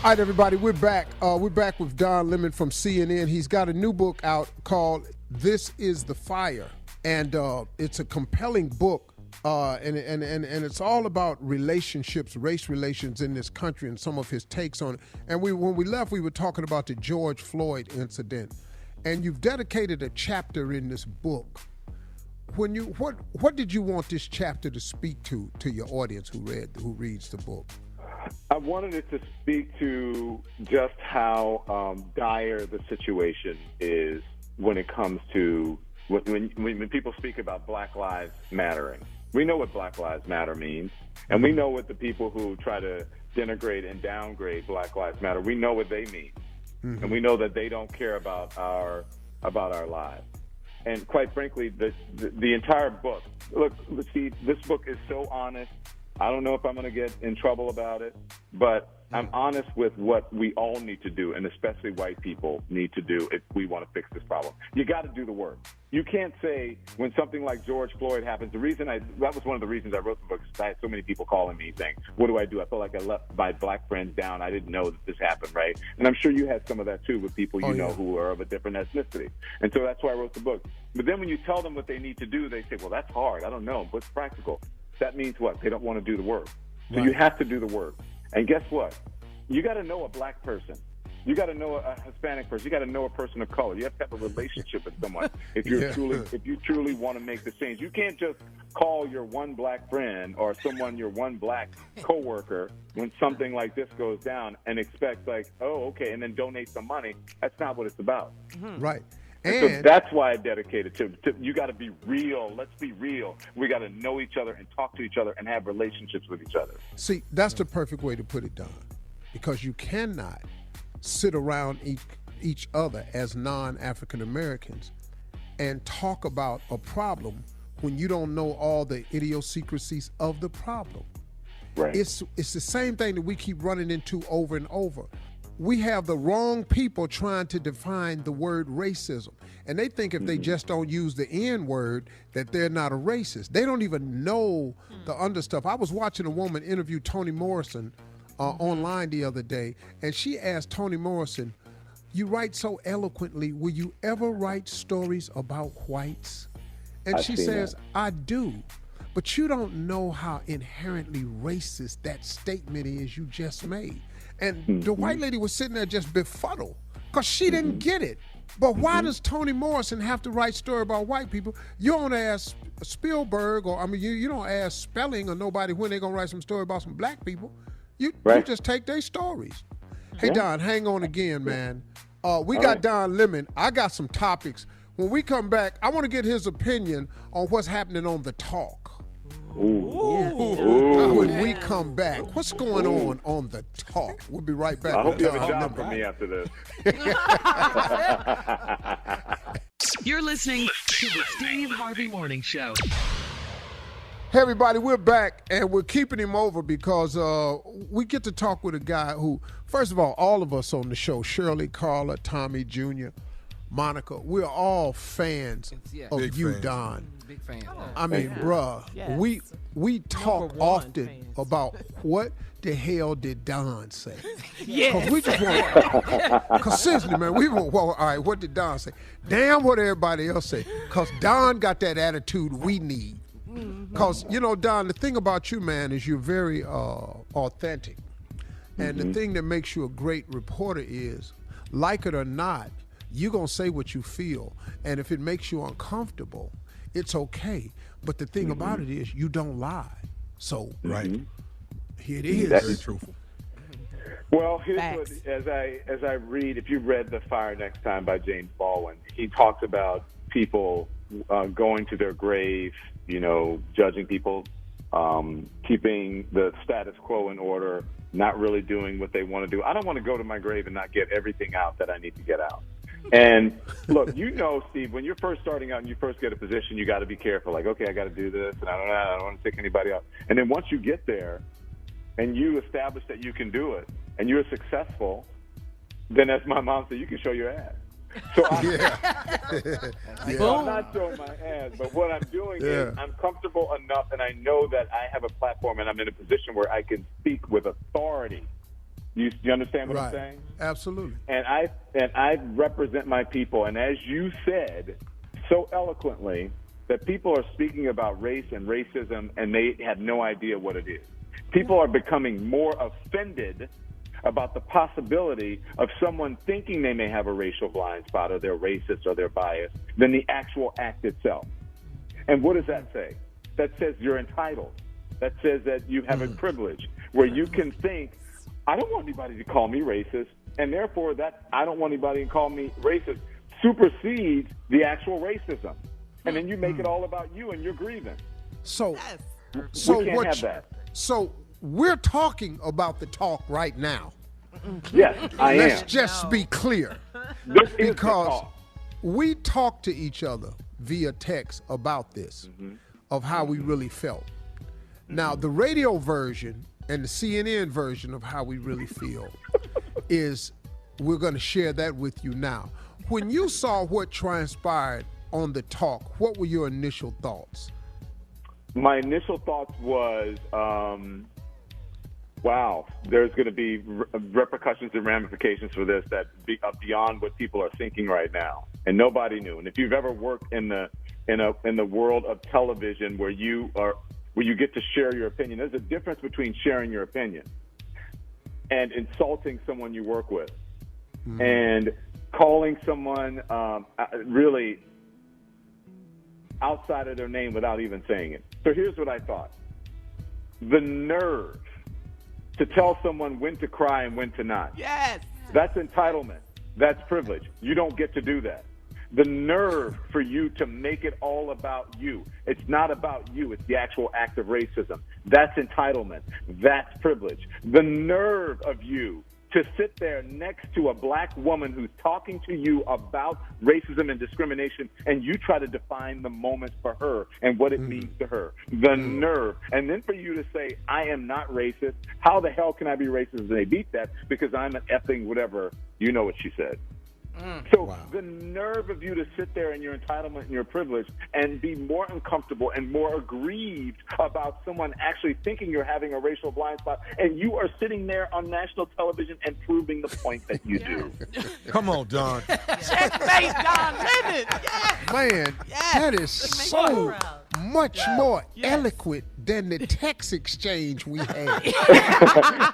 All right, everybody, we're back. We're back with Don Lemon from CNN. He's got a new book out called This Is the Fire, and it's a compelling book, and it's all about relationships, race relations in this country, and some of his takes on it. And when we left, we were talking about the George Floyd incident, and you've dedicated a chapter in this book. What did you want this chapter to speak to your audience who reads the book? I wanted it to speak to just how dire the situation is when it comes to when people speak about Black Lives Mattering. We know what Black Lives Matter means, and we know what the people who try to denigrate and downgrade Black Lives Matter, we know what they mean, and we know that they don't care about our lives. And quite frankly, the entire book, look, see, this book is so honest. I don't know if I'm going to get in trouble about it, but I'm honest with what we all need to do, and especially white people need to do if we want to fix this problem. You got to do the work. You can't say when something like George Floyd happens, that was one of the reasons I wrote the book, because I had so many people calling me saying, what do? I felt like I let my black friends down. I didn't know that this happened, right? And I'm sure you had some of that too with people you know who are of a different ethnicity. And so that's why I wrote the book. But then when you tell them what they need to do, they say, well, that's hard. I don't know. What's practical? That means what? They don't want to do the work. So you have to do the work. And guess what? You got to know a black person. You got to know a Hispanic person. You got to know a person of color. You have to have a relationship with someone if you truly want to make the change. You can't just call your one black friend or your one black coworker when something like this goes down and expect like, oh, okay, and then donate some money. That's not what it's about. Right. And so that's why I dedicated to you got to be real. Let's be real. We got to know each other and talk to each other and have relationships with each other. See, that's the perfect way to put it, Don, because you cannot sit around each other as non-African Americans and talk about a problem when you don't know all the idiosyncrasies of the problem. Right. It's the same thing that we keep running into over and over. We have the wrong people trying to define the word racism. And they think if they just don't use the N word that they're not a racist. They don't even know the under stuff. I was watching a woman interview Toni Morrison online the other day, and she asked Toni Morrison, you write so eloquently, will you ever write stories about whites? And she says, I do. But you don't know how inherently racist that statement is you just made. And the white lady was sitting there just befuddled because she didn't get it. But why does Toni Morrison have to write story about white people? You don't ask Spielberg you don't ask Spelling or nobody when they're going to write some story about some black people. You just take their stories. Hey, Don, hang on again, man. We got Don Lemon. I got some topics. When we come back, I want to get his opinion on what's happening on The Talk. When we come back, what's going on The Talk? We'll be right back. I hope you have a job for me after this. You're listening to the Steve Harvey Morning Show. Hey, everybody, we're back, and we're keeping him over because we get to talk with a guy who, first of all of us on the show, Shirley, Carla, Tommy Jr., Monica, we're all fans of Big you, fans. Don. Big fan. I mean, bruh, we talk often about what the hell did Don say? Yes. We just want, because seriously, man, we want, well, all right, what did Don say? Damn what everybody else say, because Don got that attitude we need. Because, you know, Don, the thing about you, man, is you're very authentic. And the thing that makes you a great reporter is, like it or not, you're going to say what you feel. And if it makes you uncomfortable, it's okay. But the thing about it is you don't lie. So here it is. Very truthful. Well, here's what, as I read, if you read The Fire Next Time by James Baldwin, he talks about people going to their grave, you know, judging people, keeping the status quo in order, not really doing what they want to do. I don't want to go to my grave and not get everything out that I need to get out. And look, you know, Steve, when you're first starting out and you first get a position, you got to be careful. Like, okay, I got to do this, and I don't want to take anybody out. And then once you get there and you establish that you can do it and you're successful, then as my mom said, you can show your ass. So I'm not showing my ass, but what I'm doing is I'm comfortable enough, and I know that I have a platform and I'm in a position where I can speak with authority. You understand what I'm saying? Absolutely. And I represent my people, and as you said so eloquently, that people are speaking about race and racism, and they have no idea what it is. People are becoming more offended about the possibility of someone thinking they may have a racial blind spot or they're racist or they're biased than the actual act itself. And what does that say? That says you're entitled. That says that you have a privilege where you can think, I don't want anybody to call me racist, and therefore that I don't want anybody to call me racist supersedes the actual racism. And then you make it all about you and your grievance. So we can't have that. So we're talking about the talk right now. Yes, I am. Let's just be clear. This is the Because talk. we talked to each other via text about this, of how we really felt. Now, the radio version and the CNN version of how we really feel is, we're going to share that with you now. When you saw what transpired on the talk, what were your initial thoughts? My initial thoughts was, wow, there's going to be repercussions and ramifications for this that be beyond what people are thinking right now, and nobody knew. And if you've ever worked in the world of television where you get to share your opinion, there's a difference between sharing your opinion and insulting someone you work with, and calling someone really outside of their name without even saying it. So here's what I thought. The nerve to tell someone when to cry and when to not. Yes. That's entitlement. That's privilege. You don't get to do that. The nerve for you to make it all about you. It's not about you. It's the actual act of racism. That's entitlement. That's privilege. The nerve of you to sit there next to a black woman who's talking to you about racism and discrimination, and you try to define the moment for her and what it means to her. The nerve. And then for you to say, I am not racist. How the hell can I be racist? And they beat that because I'm an effing whatever. You know what she said. So the nerve of you to sit there in your entitlement and your privilege and be more uncomfortable and more aggrieved about someone actually thinking you're having a racial blind spot, and you are sitting there on national television and proving the point that you do. Come on, Don. Checkmate, Don Lemon. Yes. Man, Yes. that is so much more Yes. eloquent than the text exchange we had.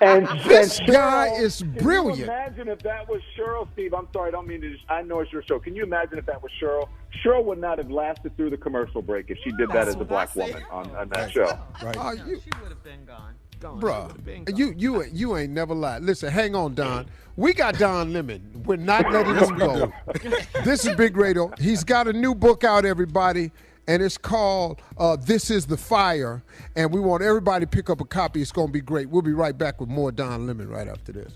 and This and guy Cheryl, is Can brilliant. you imagine if that was Cheryl, Steve? I'm sorry, I don't mean to. I know it's your show. Can you imagine if that was Cheryl? Cheryl would not have lasted through the commercial break if she did that as a black woman on that show. Right. She would have been gone. Bruh, you ain't never lied. Listen, hang on, Don. We got Don Lemon. We're not letting him go. This is Big Radio. He's got a new book out, everybody, and it's called This Is the Fire, and we want everybody to pick up a copy. It's going to be great. We'll be right back with more Don Lemon right after this.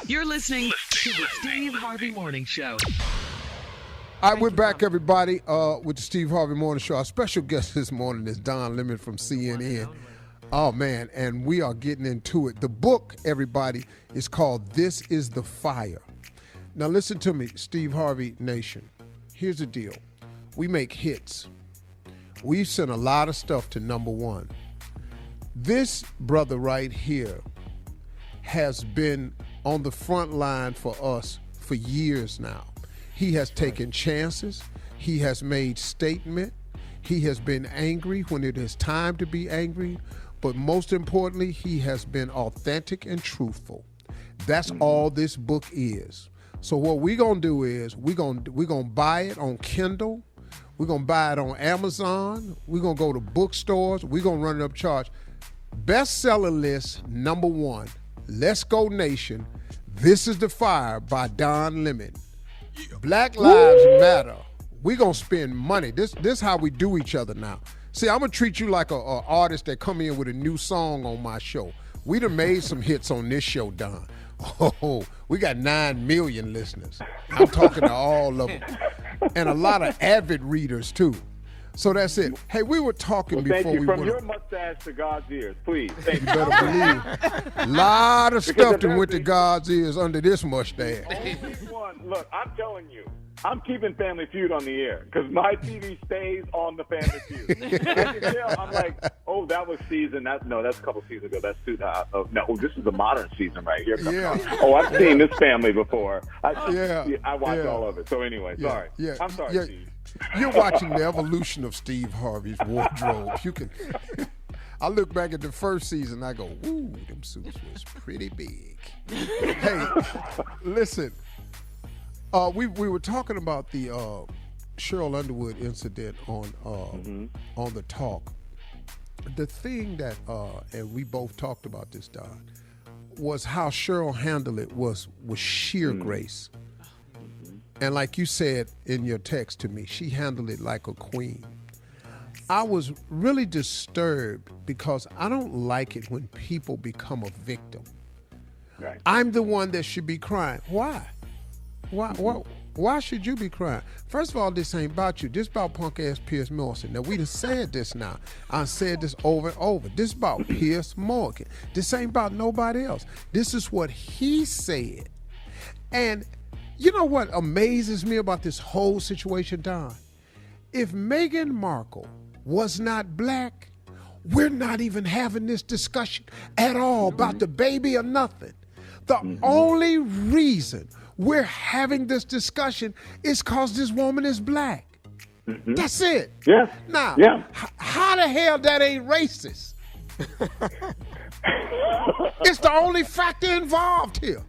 You're listening to the Steve Harvey Morning Show. All right, we're back, everybody, with the Steve Harvey Morning Show. Our special guest this morning is Don Lemon from CNN. Oh, man, and we are getting into it. The book, everybody, is called This Is the Fire. Now, listen to me, Steve Harvey Nation. Here's the deal. We make hits. We've sent a lot of stuff to number one. This brother right here has been on the front line for us for years now. He has taken chances. He has made statement. He has been angry when it is time to be angry. But most importantly, he has been authentic and truthful. That's all this book is. So what we're going to do is we're going to buy it on Kindle. We're going to buy it on Amazon. We're going to go to bookstores. We're going to run it up charge. Bestseller list number one, Let's Go Nation, This Is the Fire by Don Lemon. Black Lives Matter. We're going to spend money. This how we do each other now. See, I'm going to treat you like a artist that come in with a new song on my show. We done made some hits on this show, Don. Oh, we got 9 million listeners. I'm talking to all of them. And a lot of avid readers, too. So that's it. Hey, we were talking before thank you. we From went your mustache to God's ears, please. Thank you. better believe. A lot of stuff that went to God's ears under this mustache. Only one. Look, I'm telling you, I'm keeping Family Feud on the air because my TV stays on the Family Feud. I can tell, I'm like, oh, that was season. That's a couple seasons ago. That's this is a modern season right here. Yeah. Oh, I've seen this family before. I watch all of it. So anyway, sorry. Yeah. I'm sorry, Steve. You're watching the evolution of Steve Harvey's wardrobe. You can. I look back at the first season, I go, ooh, them suits was pretty big. Hey, listen, we were talking about the Cheryl Underwood incident on the talk. The thing that, and we both talked about this, Don, was how Cheryl handled it was sheer grace. And like you said in your text to me, she handled it like a queen. I was really disturbed because I don't like it when people become a victim. Right. I'm the one that should be crying. Why? Why should you be crying? First of all, this ain't about you. This about punk-ass Pierce Morgan. Now, we done said this now. I said this over and over. This about Pierce Morgan. This ain't about nobody else. This is what he said. And you know what amazes me about this whole situation, Don? If Meghan Markle was not black, we're not even having this discussion at all about the baby or nothing. The only reason we're having this discussion is because this woman is black. That's it. Yeah. Now, how the hell that ain't racist? It's the only factor involved here.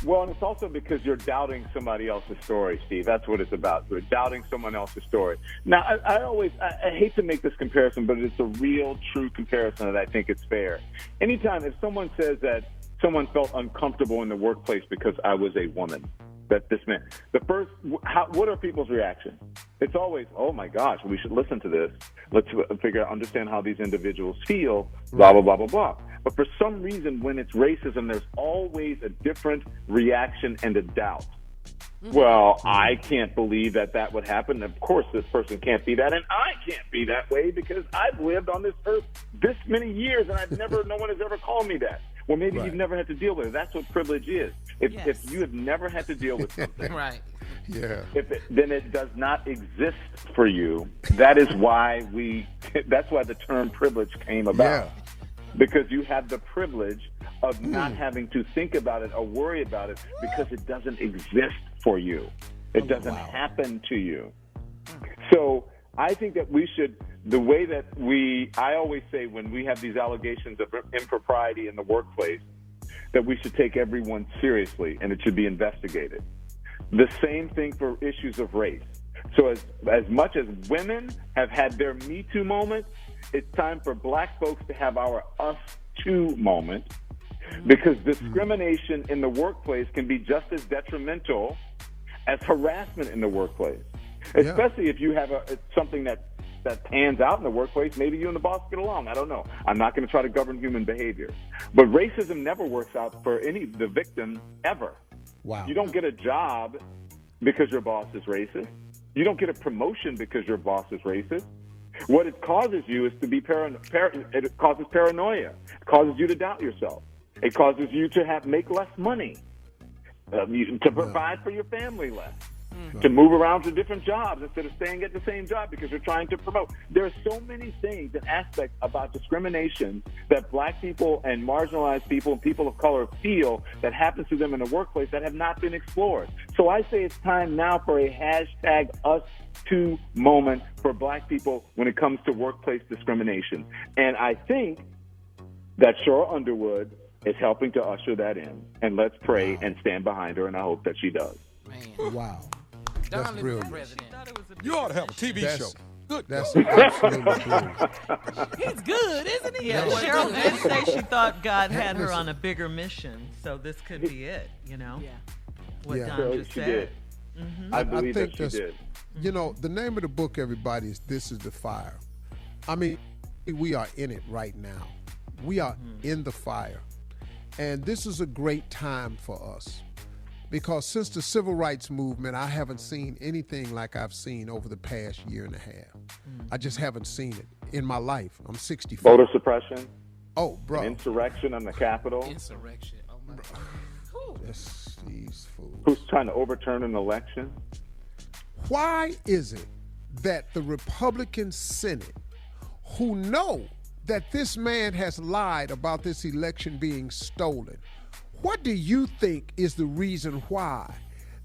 Well, and it's also because you're doubting somebody else's story, Steve. That's what it's about. You're doubting someone else's story. Now, I hate to make this comparison, but it's a real, true comparison that I think it's fair. Anytime if someone says that someone felt uncomfortable in the workplace because I was a woman, that this meant, what are people's reactions? It's always, oh my gosh, we should listen to this. Let's understand how these individuals feel, blah, blah, blah, blah, blah. But for some reason, when it's racism, there's always a different reaction and a doubt. Well, I can't believe that would happen. Of course, this person can't be that, and I can't be that way because I've lived on this earth this many years, and no one has ever called me that. Well, maybe you've never had to deal with it. That's what privilege is. If you have never had to deal with something, right? Yeah. Then it does not exist for you. That is why that's why the term privilege came about. Yeah. Because you have the privilege of not having to think about it or worry about it because it doesn't exist for you. It doesn't happen to you. So I think that we should, the way that I always say when we have these allegations of impropriety in the workplace, that we should take everyone seriously and it should be investigated. The same thing for issues of race. So as much as women have had their Me Too moment, it's time for black folks to have our Us Too moment, because discrimination in the workplace can be just as detrimental as harassment in the workplace, especially if you have something that pans out in the workplace. Maybe you and the boss get along. I don't know. I'm not going to try to govern human behavior. But racism never works out for the victim ever. Wow. You don't get a job because your boss is racist. You don't get a promotion because your boss is racist. What it causes you is to be it causes paranoia. It causes you to doubt yourself. It causes you to make less money, to provide for your family less, to move around to different jobs instead of staying at the same job because you're trying to promote. There are so many things and aspects about discrimination that black people and marginalized people and people of color feel that happens to them in the workplace that have not been explored. So I say it's time now for a hashtag #US2 moment for black people when it comes to workplace discrimination. And I think that Cheryl Underwood is helping to usher that in. And let's pray and stand behind her, and I hope that she does. Man. Wow. That's brilliant. You ought to have a TV show. Good. That's absolutely brilliant. He's good, isn't he? Yeah, Cheryl did say she thought God had her on a bigger mission, so this could be it, you know? Yeah. What Don So just she said. did. I believe think that she did. You know, the name of the book, everybody, is This is the Fire. I mean, we are in it right now. We are in the fire. And this is a great time for us. Because since the civil rights movement, I haven't seen anything like I've seen over the past year and a half. I just haven't seen it in my life. I'm 64. Voter suppression. Oh, bro. An insurrection on the Capitol. Insurrection. Oh, my God. These fools. Who's trying to overturn an election? Why is it that the Republican Senate, who know that this man has lied about this election being stolen, what do you think is the reason why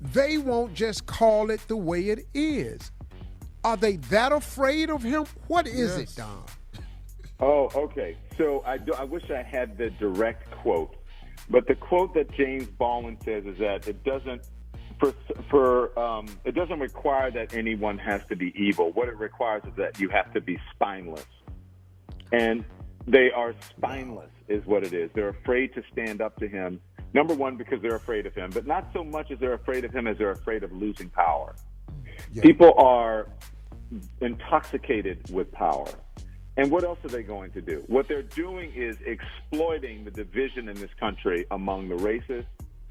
they won't just call it the way it is? Are they that afraid of him? What is it, Don? Oh, okay. So I wish I had the direct quote, but the quote that James Baldwin says is that it doesn't it doesn't require that anyone has to be evil. What it requires is that you have to be spineless, and they are spineless, is what it is. They're afraid to stand up to him. Number one, because they're afraid of him, but not so much as they're afraid of him as they're afraid of losing power. Yeah. People are intoxicated with power. And what else are they going to do? What they're doing is exploiting the division in this country among the races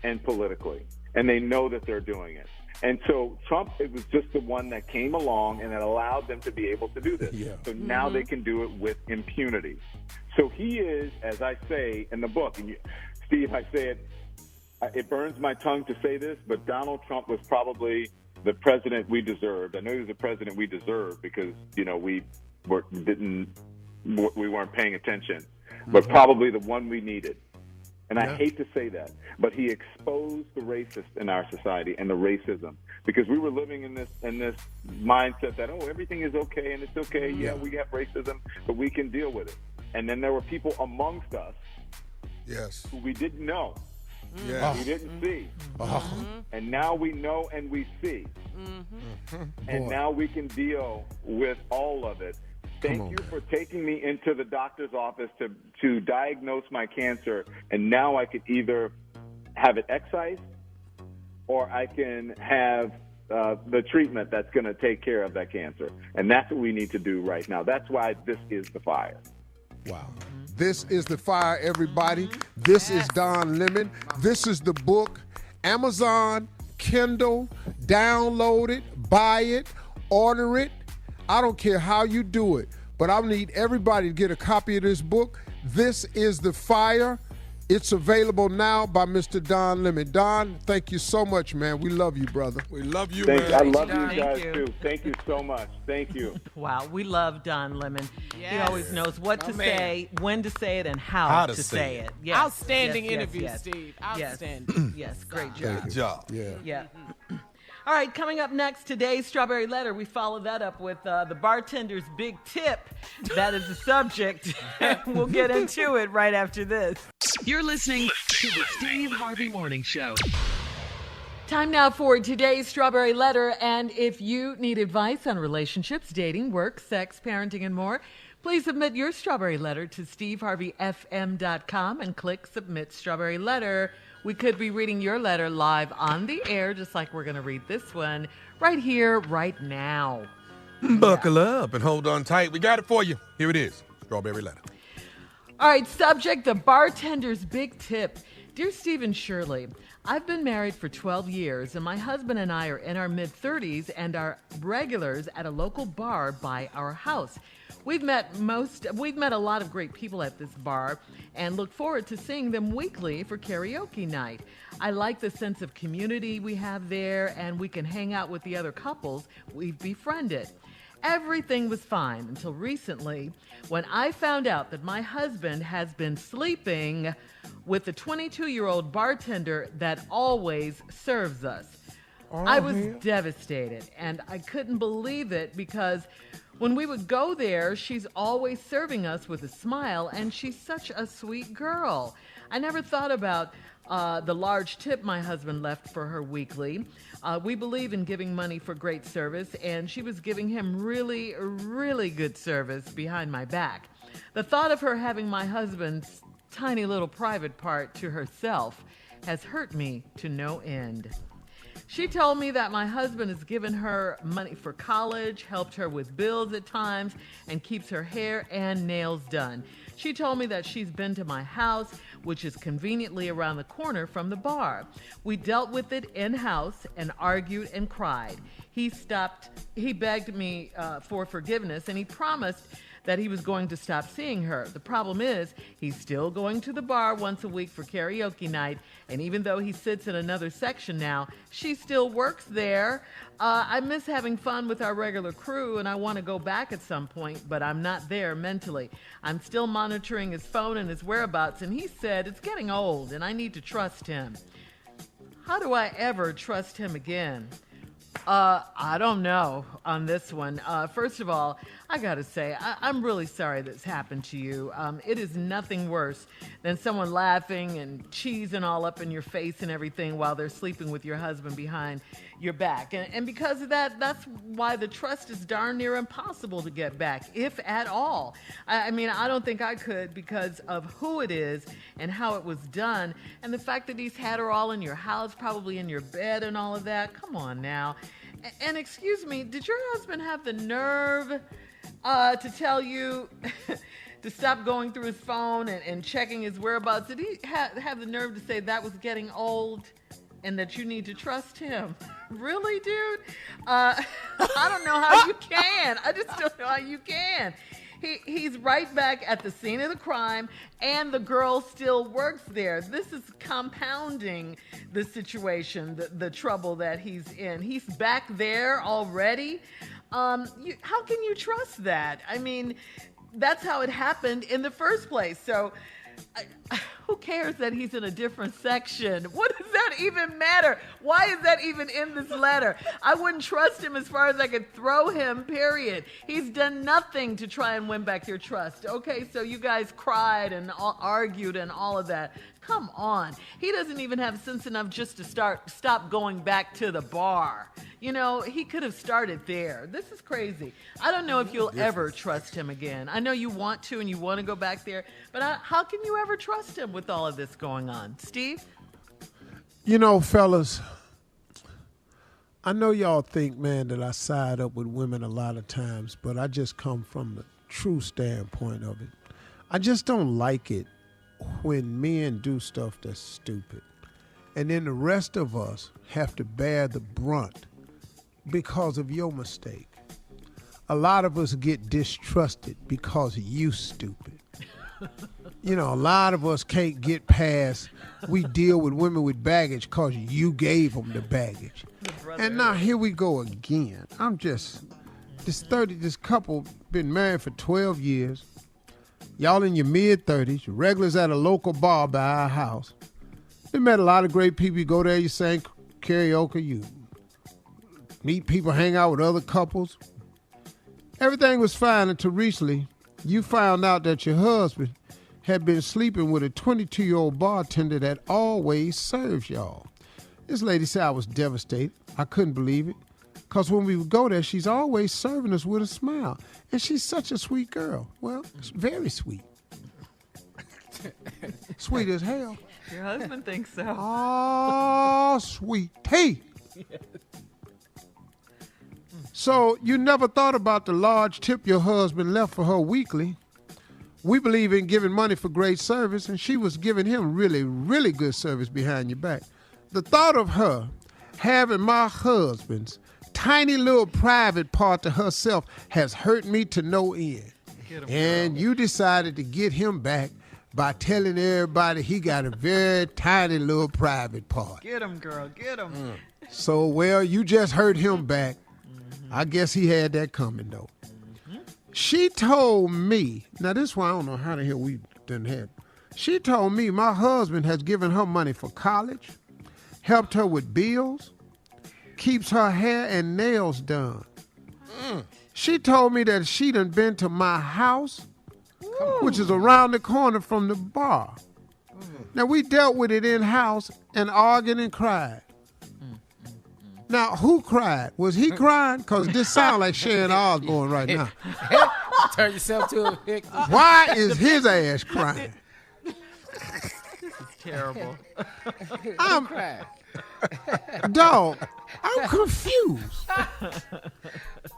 and politically. And they know that they're doing it. And so Trump, it was just the one that came along and that allowed them to be able to do this. Yeah. So now they can do it with impunity. So he is, as I say in the book, and Steve, I say it, it burns my tongue to say this, but Donald Trump was probably the president we deserved. I know he was the president we deserved because, you know, we weren't paying attention, but probably the one we needed. And I hate to say that, but he exposed the racists in our society and the racism, because we were living in this mindset that, oh, everything is okay and it's okay. Yeah, we have racism, but we can deal with it. And then there were people amongst us who we didn't know, we didn't see. And now we know and we see. And now we can deal with all of it. Thank you for taking me into the doctor's office to diagnose my cancer, and now I could either have it excised or I can have the treatment that's going to take care of that cancer. And that's what we need to do right now. That's why this is the fire. Wow. This is the fire, everybody. This is Don Lemon. This is the book. Amazon, Kindle, download it, buy it, order it. I don't care how you do it, but I need everybody to get a copy of this book. This is The Fire. It's available now by Mr. Don Lemon. Don, thank you so much, man. We love you, brother. We love you, man. I love you guys, too. Thank you so much. Thank you. Wow, we love Don Lemon. Yes. He always knows what to say, when to say it, and how to say it. Yes. Outstanding interview, Steve. Outstanding. Yes, great job. Good job. Yeah. All right, coming up next, today's Strawberry Letter. We follow that up with the bartender's big tip. That is the subject. We'll get into it right after this. You're listening to the Steve Harvey Morning Show. Time now for today's Strawberry Letter. And if you need advice on relationships, dating, work, sex, parenting, and more, please submit your Strawberry Letter to steveharveyfm.com and click Submit Strawberry Letter. We could be reading your letter live on the air, just like we're going to read this one right here, right now. Buckle up and hold on tight. We got it for you. Here it is, Strawberry Letter. All right, subject, the bartender's big tip. Dear Steve and Shirley, I've been married for 12 years, and my husband and I are in our mid-30s and are regulars at a local bar by our house. We've met a lot of great people at this bar and look forward to seeing them weekly for karaoke night. I like the sense of community we have there, and we can hang out with the other couples we've befriended. Everything was fine until recently when I found out that my husband has been sleeping with the 22-year-old bartender that always serves us. I was devastated, and I couldn't believe it because when we would go there, she's always serving us with a smile, and she's such a sweet girl. I never thought about the large tip my husband left for her weekly. We believe in giving money for great service, and she was giving him really, really good service behind my back. The thought of her having my husband's tiny little private part to herself has hurt me to no end. She told me that my husband has given her money for college, helped her with bills at times, and keeps her hair and nails done. She told me that she's been to my house, which is conveniently around the corner from the bar. We dealt with it in-house and argued and cried. He begged me for forgiveness, and he promised that he was going to stop seeing her. The problem is, he's still going to the bar once a week for karaoke night, and even though he sits in another section now, she still works there. I miss having fun with our regular crew, and I want to go back at some point, but I'm not there mentally. I'm still monitoring his phone and his whereabouts, and he said it's getting old, and I need to trust him. How do I ever trust him again? I don't know on this one. First of all, I gotta say, I'm really sorry this happened to you. It is nothing worse than someone laughing and cheesing all up in your face and everything while they're sleeping with your husband behind your back. And because of that, that's why the trust is darn near impossible to get back, if at all. I mean, I don't think I could because of who it is and how it was done. And the fact that he's had her all in your house, probably in your bed and all of that. Come on now. And excuse me, did your husband have the nerve to tell you to stop going through his phone and checking his whereabouts? Did he have the nerve to say that was getting old and that you need to trust him? Really, dude? I don't know how you can. I just don't know how you can. He's right back at the scene of the crime, and the girl still works there. This is compounding the situation, the trouble that he's in. He's back there already. How can you trust that? I mean, that's how it happened in the first place. So who cares that he's in a different section? What does that even matter? Why is that even in this letter? I wouldn't trust him as far as I could throw him, period. He's done nothing to try and win back your trust. Okay, so you guys cried and argued and all of that. Come on. He doesn't even have sense enough just to stop going back to the bar. You know, he could have started there. This is crazy. I don't know if you'll ever trust him again. I know you want to and you want to go back there, but how can you ever trust him with all of this going on? Steve? You know, fellas, I know y'all think, man, that I side up with women a lot of times, but I just come from the true standpoint of it. I just don't like it when men do stuff that's stupid. And then the rest of us have to bear the brunt because of your mistake. A lot of us get distrusted because you stupid. You know, a lot of us can't get past, we deal with women with baggage because you gave them the baggage. And now here we go again. This couple been married for 12 years. Y'all in your mid-30s, regulars at a local bar by our house. We met a lot of great people. You go there, you sing karaoke, you meet people, hang out with other couples. Everything was fine until recently you found out that your husband had been sleeping with a 22-year-old bartender that always serves y'all. This lady said I was devastated. I couldn't believe it. Because when we would go there, she's always serving us with a smile. And she's such a sweet girl. Well, very sweet. Sweet as hell. Your husband thinks so. Oh, sweet tea. So you never thought about the large tip your husband left for her weekly. we believe in giving money for great service, and she was giving him really, really good service behind your back. The thought of her having my husband's tiny little private part to herself has hurt me to no end. And you decided to get him back by telling everybody he got a very tiny little private part. Get him, girl, get him. So, well, you just hurt him back. I guess he had that coming, though. She told me, now this one I don't know how the hell we done had. She told me my husband has given her money for college, helped her with bills, keeps her hair and nails done. She told me that she done been to my house, which is around the corner from the bar. Now, we dealt with it in-house and argued and cried. Now, who cried? Was he crying? Because this sounds like Sharon Osbourne right now. Turn yourself to a victim. Why is his ass crying? This is terrible. Dog, I'm confused.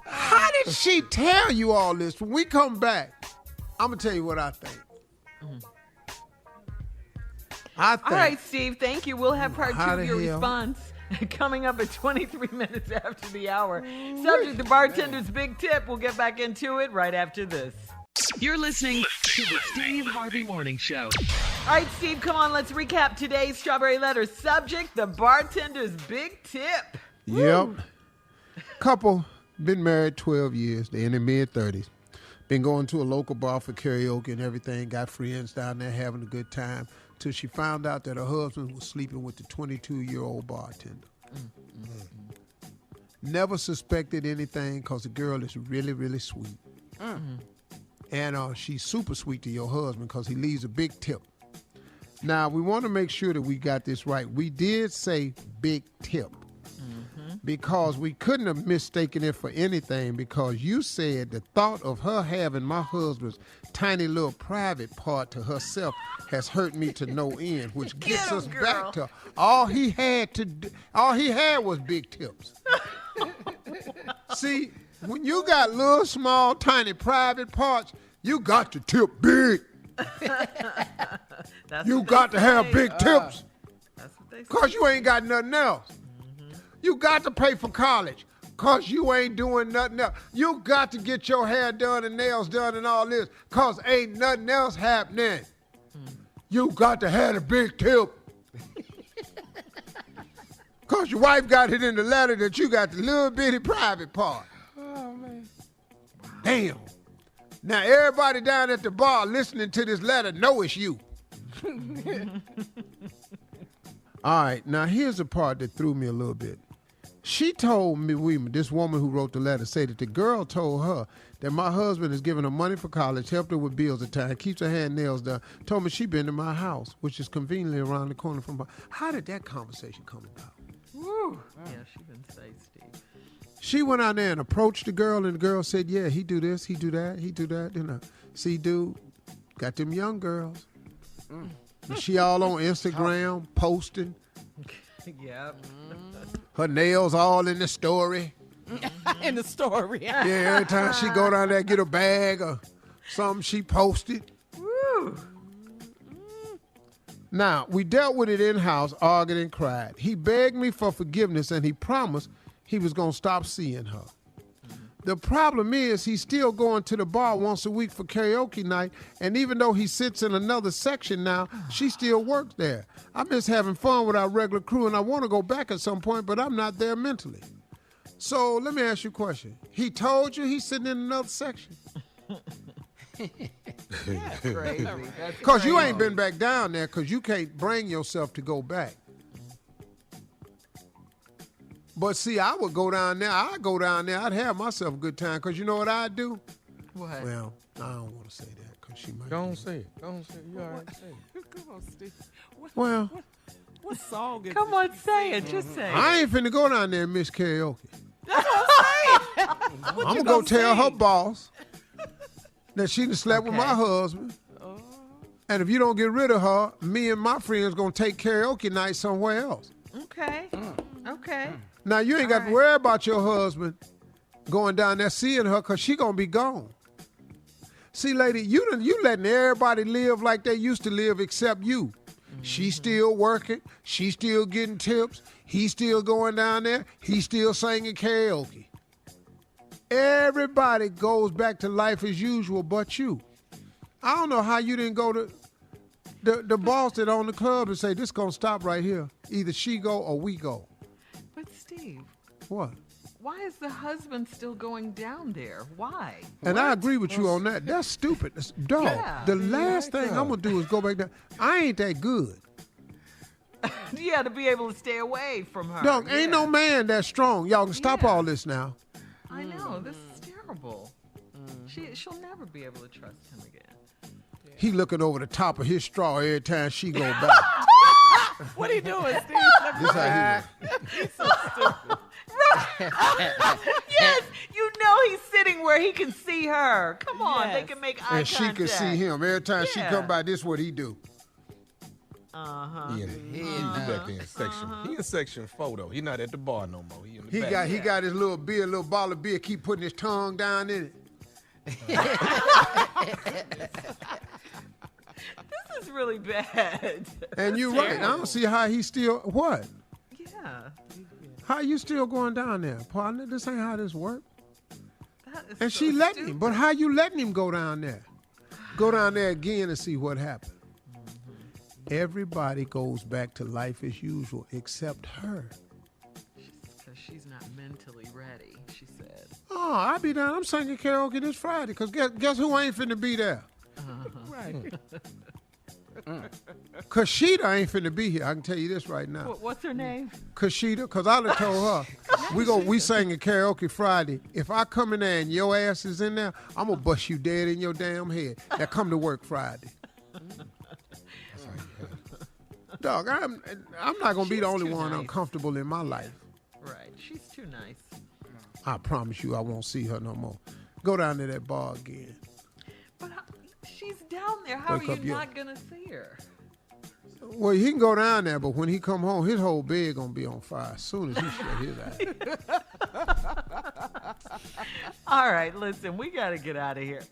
How did she tell you all this? When we come back, I'm going to tell you what I think. All right, Steve, thank you. We'll have part 2 of your response coming up at 23 minutes after the hour. Subject, the bartender's big tip. We'll get back into it right after this. You're listening to the Steve Harvey Morning Show. All right, Steve, come on. Let's recap today's Strawberry Letter. Subject, the bartender's big tip. Yep. Couple, been married 12 years. They're in their mid-30s. Been going to a local bar for karaoke and everything. Got friends down there having a good time. Till she found out that her husband was sleeping with the 22-year-old bartender. Never suspected anything because the girl is really, really sweet. And she's super sweet to your husband because he leaves a big tip. Now, we want to make sure that we got this right. We did say big tip because we couldn't have mistaken it for anything because you said the thought of her having my husband's tiny little private part to herself has hurt me to no end, which gets us back to all he had was big tips. See, when you got little, small, tiny private parts, you got to tip big. You got to have big tips. Because you ain't got nothing else. You got to pay for college because you ain't doing nothing else. You got to get your hair done and nails done and all this because ain't nothing else happening. You got to have a big tip. Because your wife got it in the letter that you got the little bitty private part. Oh, man. Damn. Now, everybody down at the bar listening to this letter know it's you. All right, now here's the part that threw me a little bit. She told me, this woman who wrote the letter, said that the girl told her that my husband is giving her money for college, helped her with bills at times, keeps her hair and nails done, told me she been to my house, which is conveniently around the corner from her. How did that conversation come about? Woo. Yeah, she been say, Steve. She went out there and approached the girl, and the girl said, yeah, he do this, he do that, he do that. You know, see, dude, got them young girls. She all on Instagram, posting. Yep. Her nails all in the story. In the story. Yeah, every time she go down there, get a bag or something, she posted. Woo. Now, we dealt with it in-house, argued and cried. He begged me for forgiveness, and he promised he was going to stop seeing her. The problem is he's still going to the bar once a week for karaoke night, and even though he sits in another section now, she still works there. I miss having fun with our regular crew, and I want to go back at some point, but I'm not there mentally. So let me ask you a question. He told you he's sitting in another section? That's crazy. Because you ain't been back down there because you can't bring yourself to go back. But see, I would go down there. I'd go down there. I'd have myself a good time because you know what I'd do? What? Well, I don't want to say that because she might. Don't say it. Don't say it. You all right to say it. Come on, Steve. What song is Come on, say it. Just say it. I ain't finna go down there and miss karaoke. That's what I'm saying. I'm going to go tell her boss that she done slept with my husband. And if you don't get rid of her, me and my friends going to take karaoke night somewhere else. Okay. Okay. Now, you ain't got to worry about your husband going down there seeing her because she going to be gone. See, lady, you letting everybody live like they used to live except you. Mm-hmm. She's still working. She's still getting tips. He's still going down there. He's still singing karaoke. Everybody goes back to life as usual but you. I don't know how you didn't go to the boss that owned the club and say, this going to stop right here. Either she go or we go. But, Steve. What? Why is the husband still going down there? Why? And I agree with you on that. That's stupid. Dog, yeah. The last thing I'm going to do is go back there. I ain't that good. Yeah, to be able to stay away from her. Dog, ain't no man that strong. Y'all can stop all this now. I know. This is terrible. She'll never be able to trust him again. Yeah. He looking over the top of his straw every time she go back. What are you doing, Steve? This how he He's so stupid. Yes, you know he's sitting where he can see her. Come on, they can make eye and contact. she can see him. Every time she come by, this what he do. He in section 4 though. He not at the bar no more. He in the back. He got his little beer, little bottle of beer, keep putting his tongue down in it. This is really bad. And you're right. I don't see how he still what? Yeah. How you still going down there, partner? This ain't how this work. And so she letting stupid. him. But how you letting him go down there? Go down there again and see what happened. Everybody goes back to life as usual except her. Because she's not mentally ready, she said. Oh, I'll be down. I'm singing karaoke this Friday because guess who ain't finna be there? Right. Kashida ain't finna be here. I can tell you this right now. What's her name? Kashida, because I done told her, we singing karaoke Friday. If I come in there and your ass is in there, I'm going to bust you dead in your damn head. Now come to work Friday. Dog, I'm not going to be the only one uncomfortable in my life. Right. She's too nice. I promise you I won't see her no more. Go down to that bar again. But she's down there. How are you not going to see her? Well, he can go down there, but when he come home, his whole bed going to be on fire as soon as he shut his eyes. All right, listen, we got to get out of here.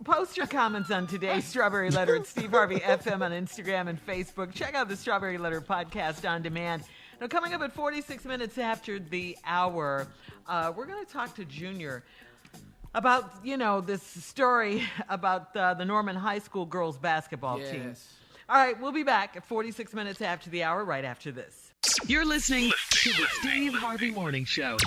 Post your comments on today's Strawberry Letter at Steve Harvey FM on Instagram and Facebook. Check out the Strawberry Letter podcast on demand. Now, coming up at 46 minutes after the hour, we're going to talk to Junior about, this story about the Norman High School girls basketball team. All right, we'll be back at 46 minutes after the hour, right after this. You're listening to the Steve Harvey Morning Show.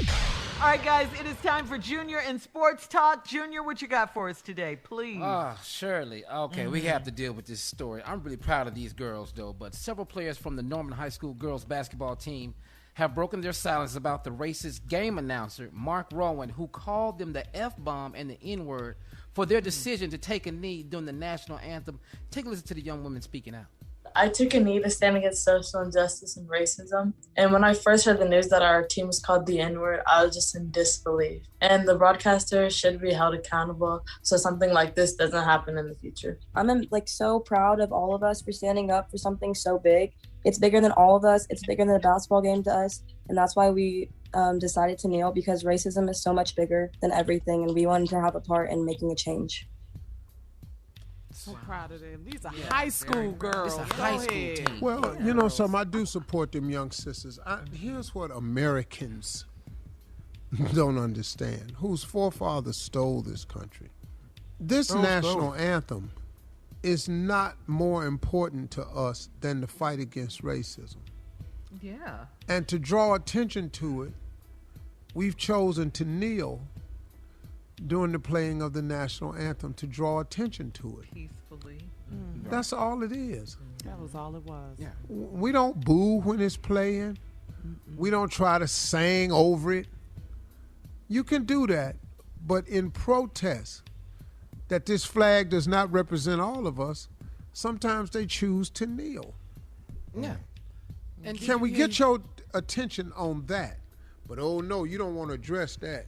All right, guys, it is time for Junior and Sports Talk. Junior, what you got for us today, please? Shirley. Okay, we have to deal with this story. I'm really proud of these girls, though, but several players from the Norman High School girls basketball team have broken their silence about the racist game announcer, Mark Rowan, who called them the F-bomb and the N-word for their decision to take a knee during the national anthem. Take a listen to the young woman speaking out. I took a knee to stand against social injustice and racism. And when I first heard the news that our team was called the N-word, I was just in disbelief. And the broadcaster should be held accountable so something like this doesn't happen in the future. I'm so proud of all of us for standing up for something so big. It's bigger than all of us. It's bigger than a basketball game to us. And that's why we decided to kneel, because racism is so much bigger than everything. And we wanted to have a part in making a change. So proud of them. These are high school girls. It's a high school team. Well, you know something, I do support them young sisters. Here's what Americans don't understand. Whose forefathers stole this country. This national anthem is not more important to us than the fight against racism. Yeah. And to draw attention to it, we've chosen to kneel during the playing of the national anthem to draw attention to it. Peacefully. Mm-hmm. That's all it is. That was all it was. Yeah. We don't boo when it's playing. We don't try to sing over it. You can do that, but in protest that this flag does not represent all of us, sometimes they choose to kneel. Yeah. And can we get your attention on that? But oh no, you don't want to address that.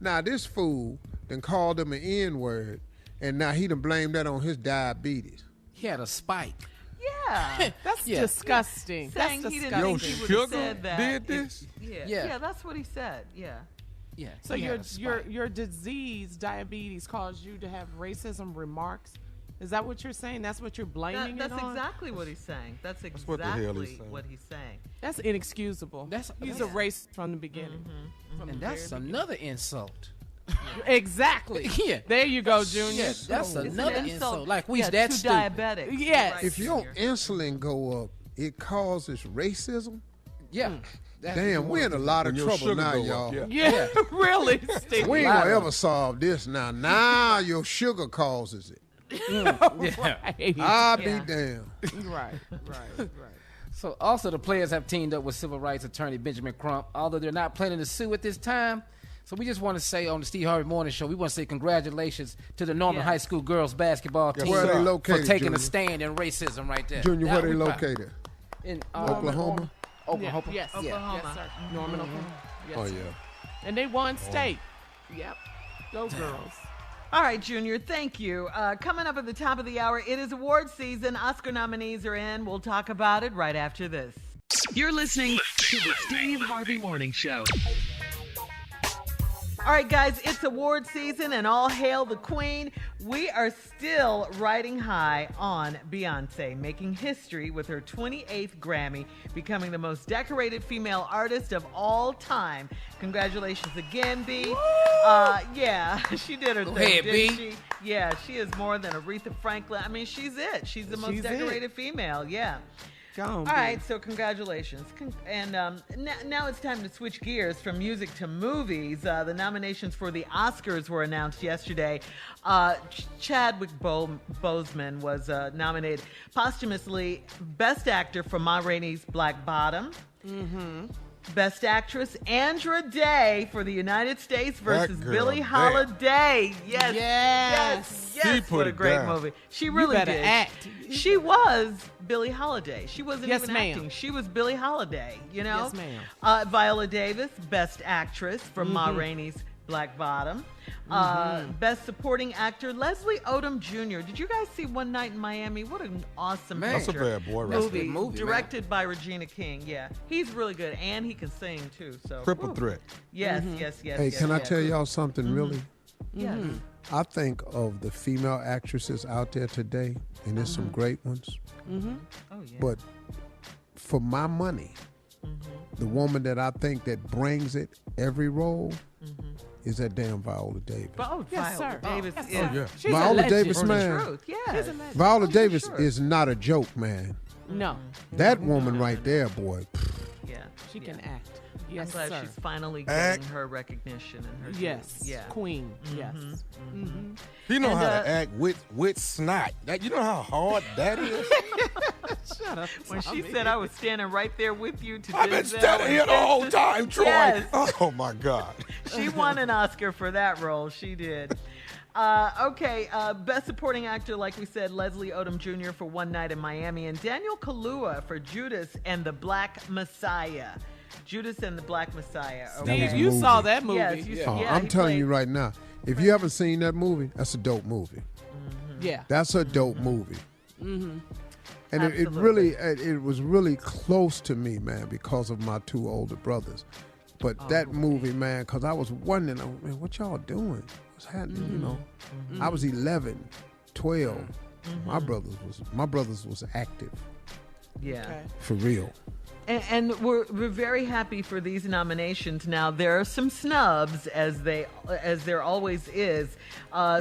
Now this fool done called him an N-word, and now he done blamed that on his diabetes. He had a spike. Yeah. That's disgusting. Saying That's he disgusting. didn't think he would have said that. did this? Yeah, that's what he said. Yeah. Yeah. So your disease, diabetes, caused you to have racism remarks. Is that what you're saying? That's what you're blaming it on? That's exactly what he's saying. That's exactly what he's saying. That's inexcusable. He's a racist from the beginning. And that's another insult. Exactly. Yeah. There you go, Junior. Yeah, that's another insult. Like we's too that stupid. diabetic. Yes. Right, If your insulin go up, it causes racism. Yeah. Damn, we're in a lot of trouble now, y'all. Yeah, really. We ain't gonna ever solve this now. Now your sugar causes it. Right. I'll be damned. Right. So also the players have teamed up with civil rights attorney Benjamin Crump, although they're not planning to sue at this time. So we just want to say on the Steve Harvey Morning Show, we want to say congratulations to the Norman High School girls basketball team Where are they located, for taking Junior? a stand in racism right there. Junior, Now where they we proud. located? In Oklahoma? Oklahoma. Yes. Oklahoma. Yes, sir. Norman, Oklahoma. Yes, Oh, sir. yeah. And they won state. Yep. Go girls. All right, Junior, thank you. Coming up at the top of the hour, it is award season. Oscar nominees are in. We'll talk about it right after this. You're listening to the Steve Harvey Morning Show. All right, guys, it's award season, and all hail the queen. We are still riding high on Beyonce, making history with her 28th Grammy, becoming the most decorated female artist of all time. Congratulations again, B. Yeah, she did her thing, ahead, didn't B. she? Yeah, she is more than Aretha Franklin. I mean, she's it. She's the most decorated female, yeah. All right, so congratulations. And now it's time to switch gears from music to movies. The nominations for the Oscars were announced yesterday. Chadwick Boseman was nominated posthumously Best Actor for Ma Rainey's Black Bottom. Mm-hmm. Best Actress, Andra Day for the United States versus Billie Holiday. Yes. What a great movie. She really did. Act. She was Billie Holiday. She wasn't Yes, even ma'am. acting. She was Billie Holiday, you know? Yes, ma'am. Viola Davis, Best Actress for Ma Rainey's Black Bottom. Best Supporting Actor, Leslie Odom Jr. Did you guys see One Night in Miami? What an awesome That's a bad boy right movie, movie, directed by Regina King. Yeah, he's really good, and he can sing too. So Triple threat. Yes. Hey, can I tell y'all something really? Yes. I think of the female actresses out there today, and there's some great ones. Oh yeah. But for my money, the woman that I think that brings it every role is that damn Viola Davis. Oh, Yes, Viola sir. Davis. Yes, Yeah. sir. She's a Viola legend. Davis, For the man. truth. Yes. She's a legend. Viola Oh, for Davis sure. is not a joke, man. No. That woman right there, boy. Yeah. She can act. I'm Yes, glad sir. she's finally Act. getting her recognition and her Yes. due. Yeah. Queen. Yes. He know And, how to act with snot. That, you know how hard that is? Shut up. When she said I was standing right there with you to I've been Denzel standing and here the whole Texas. time, Troy. Yes. Oh, my God. She won an Oscar for that role. She did. Best Supporting Actor, like we said, Leslie Odom Jr. for One Night in Miami, and Daniel Kaluuya for Judas and the Black Messiah. Judas and the Black Messiah. Okay. was a You movie. saw that movie. Yes, you Oh, yeah, I'm he telling you played- right now, if you haven't seen that movie, that's a dope movie. Yeah. That's a dope movie. And it Absolutely. really, it was really close to me, man, because of my two older brothers. But that movie, man, because I was wondering, oh, man, what y'all doing? What's happening? You know, I was 11, 12. My brothers was active Yeah. Okay. for real. And we're very happy for these nominations. Now there are some snubs, as there always is.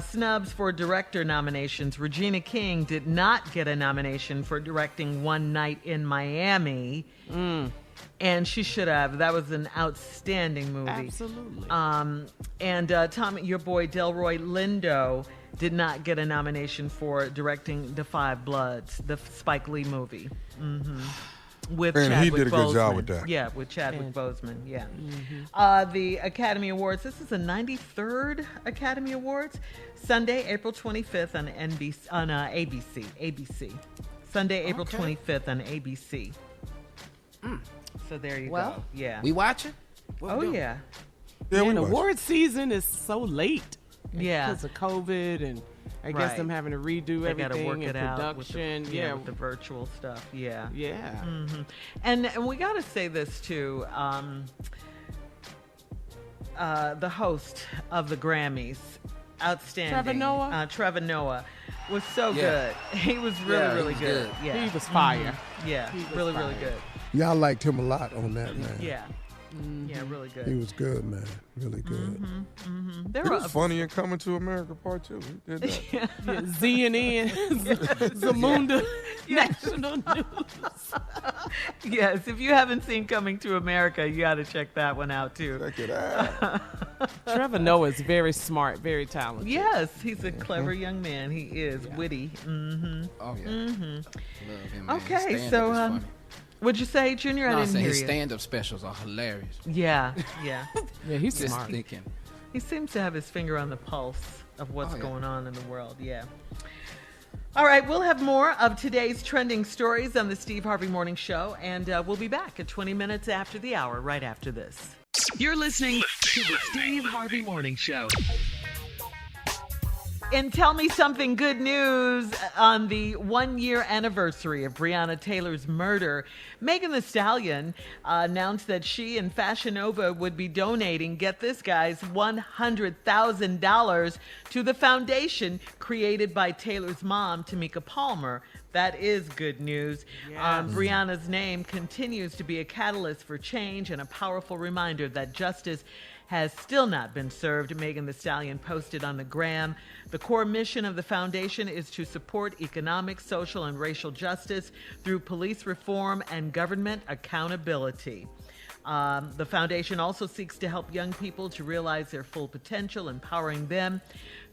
Snubs for director nominations. Regina King did not get a nomination for directing One Night in Miami, and she should have. That was an outstanding movie. Absolutely. And Tommy, your boy Delroy Lindo, did not get a nomination for directing The Five Bloods, the Spike Lee movie. With And Chadwick he did a good job Boseman. with that. Yeah, with Chadwick Boseman. Yeah. The Academy Awards. This is the 93rd Academy Awards. Sunday, April 25th on ABC. ABC. Sunday, April 25th on ABC. So there you go. Yeah. We watching? Oh yeah. Yeah, we And watched. award season is so late. Yeah. Because of COVID and I guess Right. them having to redo They got to everything work and it out with production. the, with the virtual stuff. Yeah. Yeah. And we got to say this too. the host of the Grammys. Outstanding. Trevor Noah was so good. He was really good. Yeah. He was fire. Yeah, he was really fire. good. Y'all liked him a lot on that, man. Yeah. Yeah, really good. He was good, man. Really good. It was funny in Coming to America Part 2. He did that. CNN, Zamunda, National News. Yes, if you haven't seen Coming to America, you got to check that one out, too. Check it out. Trevor Noah is very smart, very talented. Yes, he's a clever young man. He is witty. Mm-hmm. Oh, yeah. Mm-hmm. Love him, man. Okay, His so... stand-up is funny. What'd you say, Junior? I didn't hear his you. stand-up specials are hilarious. Yeah. Yeah, he's Just smart. thinking. He seems to have his finger on the pulse of what's going on in the world. Yeah. All right, we'll have more of today's trending stories on the Steve Harvey Morning Show, and we'll be back at 20 minutes after the hour, right after this. You're listening to the Steve Harvey Morning Show. And tell me something good news on the 1-year anniversary of Breonna Taylor's murder. Megan Thee Stallion announced that she and Fashion Nova would be donating, get this guys, $100,000 to the foundation created by Taylor's mom, Tamika Palmer. That is good news. Breonna's name continues to be a catalyst for change and a powerful reminder that justice has still not been served, Megan Thee Stallion posted on the Gram. The core mission of the foundation is to support economic, social, and racial justice through police reform and government accountability. The foundation also seeks to help young people to realize their full potential, empowering them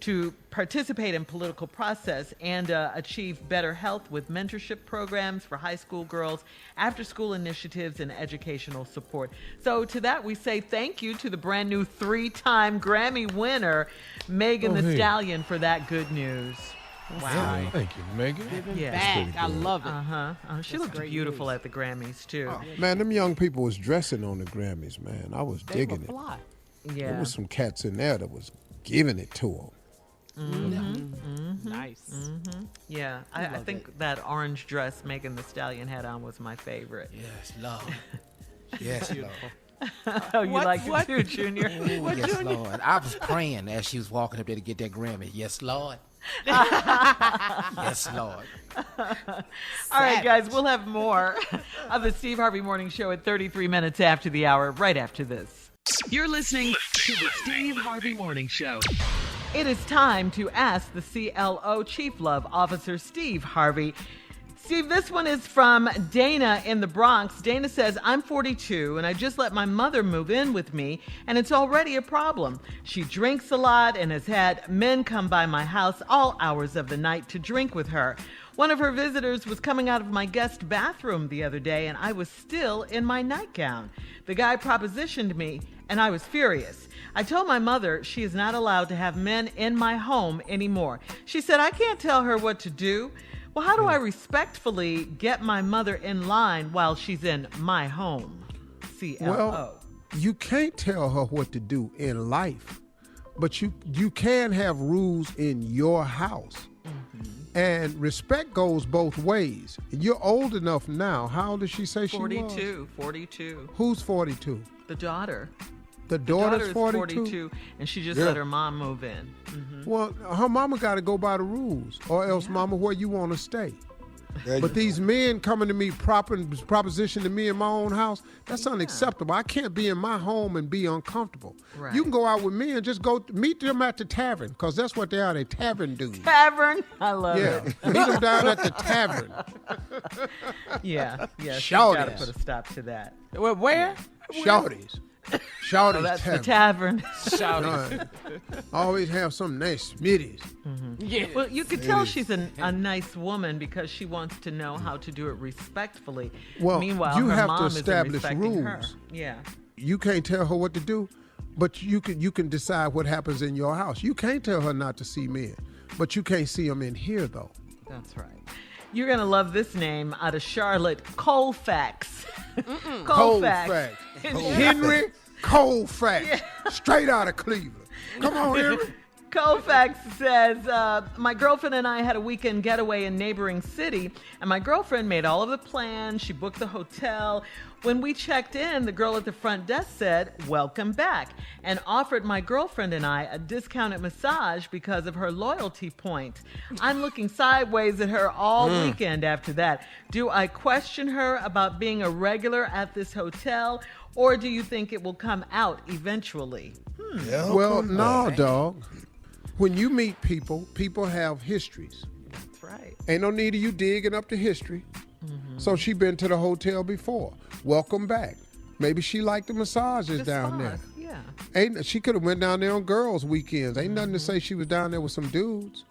to participate in political process and achieve better health with mentorship programs for high school girls, after-school initiatives, and educational support. So to that, we say thank you to the brand new 3-time Grammy winner, Megan Thee Stallion, for that good news. Wow. Thank you, Megan. Giving back. I love it. She looked beautiful at the Grammys, too. Man, them young people was dressing on the Grammys, man. I was digging it. Yeah. There was some cats in there that was giving it to them. Nice. Yeah, I think that orange dress Megan Thee Stallion had on was my favorite. Yes, Lord. Yes, Lord. Oh, you liked it too, Junior? Yes, Lord. I was praying as she was walking up there to get that Grammy. Yes, Lord. Yes, Lord. All right, guys, we'll have more of the Steve Harvey Morning Show at 33 minutes after the hour, right after this. You're listening to the Steve Harvey Morning Show. It is time to ask the CLO Chief Love Officer, Steve Harvey. Steve, this one is from Dana in the Bronx. Dana says, I'm 42 and I just let my mother move in with me and it's already a problem. She drinks a lot and has had men come by my house all hours of the night to drink with her. One of her visitors was coming out of my guest bathroom the other day and I was still in my nightgown. The guy propositioned me and I was furious. I told my mother she is not allowed to have men in my home anymore. She said, I can't tell her what to do. Well, how do I respectfully get my mother in line while she's in my home? CLO. Well, you can't tell her what to do in life, but you can have rules in your house. And respect goes both ways. You're old enough now. How old does she say she was? 42. Who's 42? The daughter. The daughter's is 42? And she just let her mom move in. Well, her mama got to go by the rules, or else, mama, where you want to stay. But these men coming to me, proposition to me in my own house, that's unacceptable. I can't be in my home and be uncomfortable. Right. You can go out with me and just go meet them at the tavern, because that's what they are, they tavern dudes. Tavern? I love it. Meet them down at the tavern. Yeah. Shawties. Got to put a stop to that. Where? Shawties. Shawty's that's tavern. the tavern. Always have some nice smitties. Yeah. Well, you could tell she's a nice woman because she wants to know how to do it respectfully. Well, meanwhile, you her have mom to isn't establish respecting her. rules. Yeah. You can't tell her what to do, but you can decide what happens in your house. You can't tell her not to see men, but you can't see them in here, though. That's right. You're going to love this name out of Charlotte, Colfax. Colfax. Henry Colfax. Straight out of Cleveland. Come on, Henry. Colfax says, my girlfriend and I had a weekend getaway in neighboring city, and my girlfriend made all of the plans. She booked the hotel. When we checked in, the girl at the front desk said, "Welcome back," and offered my girlfriend and I a discounted massage because of her loyalty points. I'm looking sideways at her all weekend after that. Do I question her about being a regular at this hotel, or do you think it will come out eventually? Yeah, well, no, dog. When you meet people, people have histories. That's right. Ain't no need of you digging up the history. So she been to the hotel before. Welcome back. Maybe she liked the massages down there. Yeah. She could have went down there on girls' weekends. Ain't nothing to say she was down there with some dudes.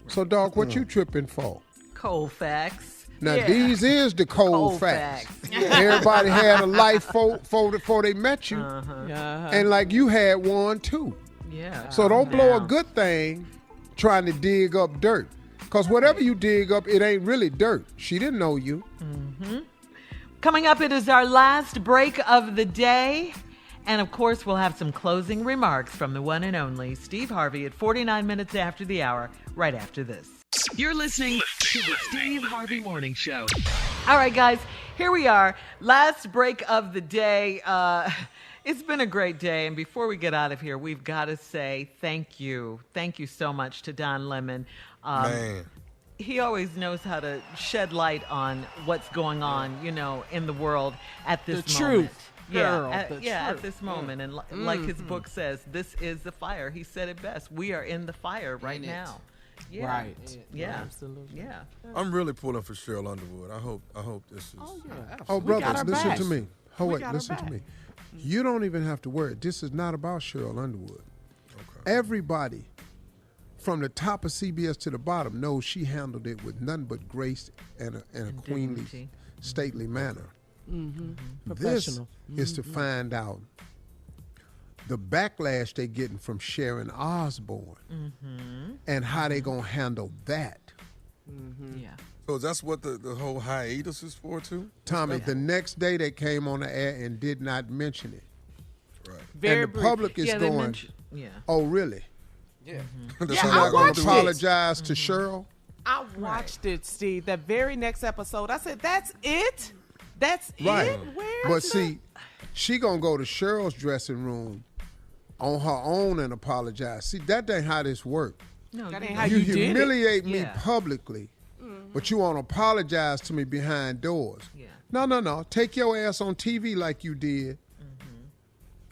So, dog, what you tripping for? Colfax. Now, these is the cold facts. Everybody had a life before they met you. And like you had one too. Yeah. So don't blow a good thing trying to dig up dirt. Because whatever you dig up, it ain't really dirt. She didn't know you. Coming up, it is our last break of the day. And of course, we'll have some closing remarks from the one and only Steve Harvey at 49 minutes after the hour, right after this. You're listening to the Steve Harvey Morning Show. All right, guys, here we are. Last break of the day. It's been a great day. And before we get out of here, we've got to say thank you. Thank you so much to Don Lemon. Man. He always knows how to shed light on what's going on, in the world at this moment. Truth. At this moment. And like his book says, this is the fire. He said it best. We are in the fire right now. Yeah. Right. Yeah. Absolutely. Yeah. I'm really pulling for Cheryl Underwood. I hope this is. Oh, yeah. Oh, brothers, listen back. to me. Oh, We wait, got her listen to back. me. You don't even have to worry. This is not about Cheryl Underwood. Okay. Everybody, from the top of CBS to the bottom, knows she handled it with none but grace and a queenly, stately manner. This Professional. is to find out the backlash they're getting from Sharon Osbourne and how they going to handle that. Yeah. So that's what the whole hiatus is for, too? Tommy, the next day they came on the air and did not mention it. Right. Very and the public is going, oh, really? Yeah. She's not going to apologize to Cheryl? I watched it, Steve. That very next episode, I said, "That's it. That's Right. it." Where's But see, she going to go to Cheryl's dressing room on her own and apologize. See, that ain't how this works. No, that ain't how You you did it. humiliate me publicly, but you want to apologize to me behind doors. No. Take your ass on TV like you did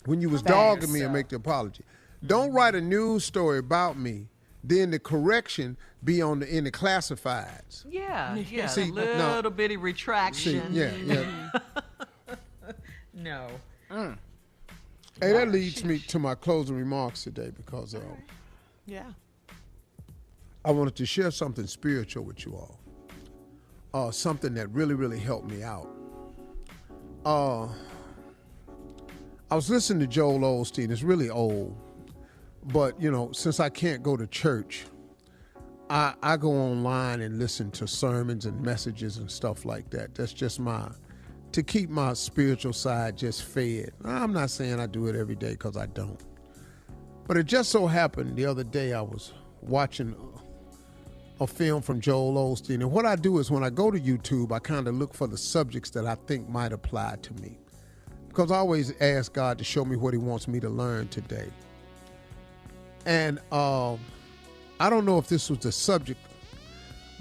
when you was dogging me and make the apology. Don't write a news story about me, then the correction be in the classifieds. Yeah. See, little bitty retraction. See, No. Hey, that leads me to my closing remarks today because I wanted to share something spiritual with you all. Something that really, really helped me out. I was listening to Joel Osteen. It's really old. But, since I can't go to church, I go online and listen to sermons and messages and stuff like that. That's just to keep my spiritual side just fed. I'm not saying I do it every day because I don't. But it just so happened the other day I was watching a film from Joel Osteen. And what I do is when I go to YouTube, I kind of look for the subjects that I think might apply to me. Because I always ask God to show me what he wants me to learn today. And I don't know if this was the subject,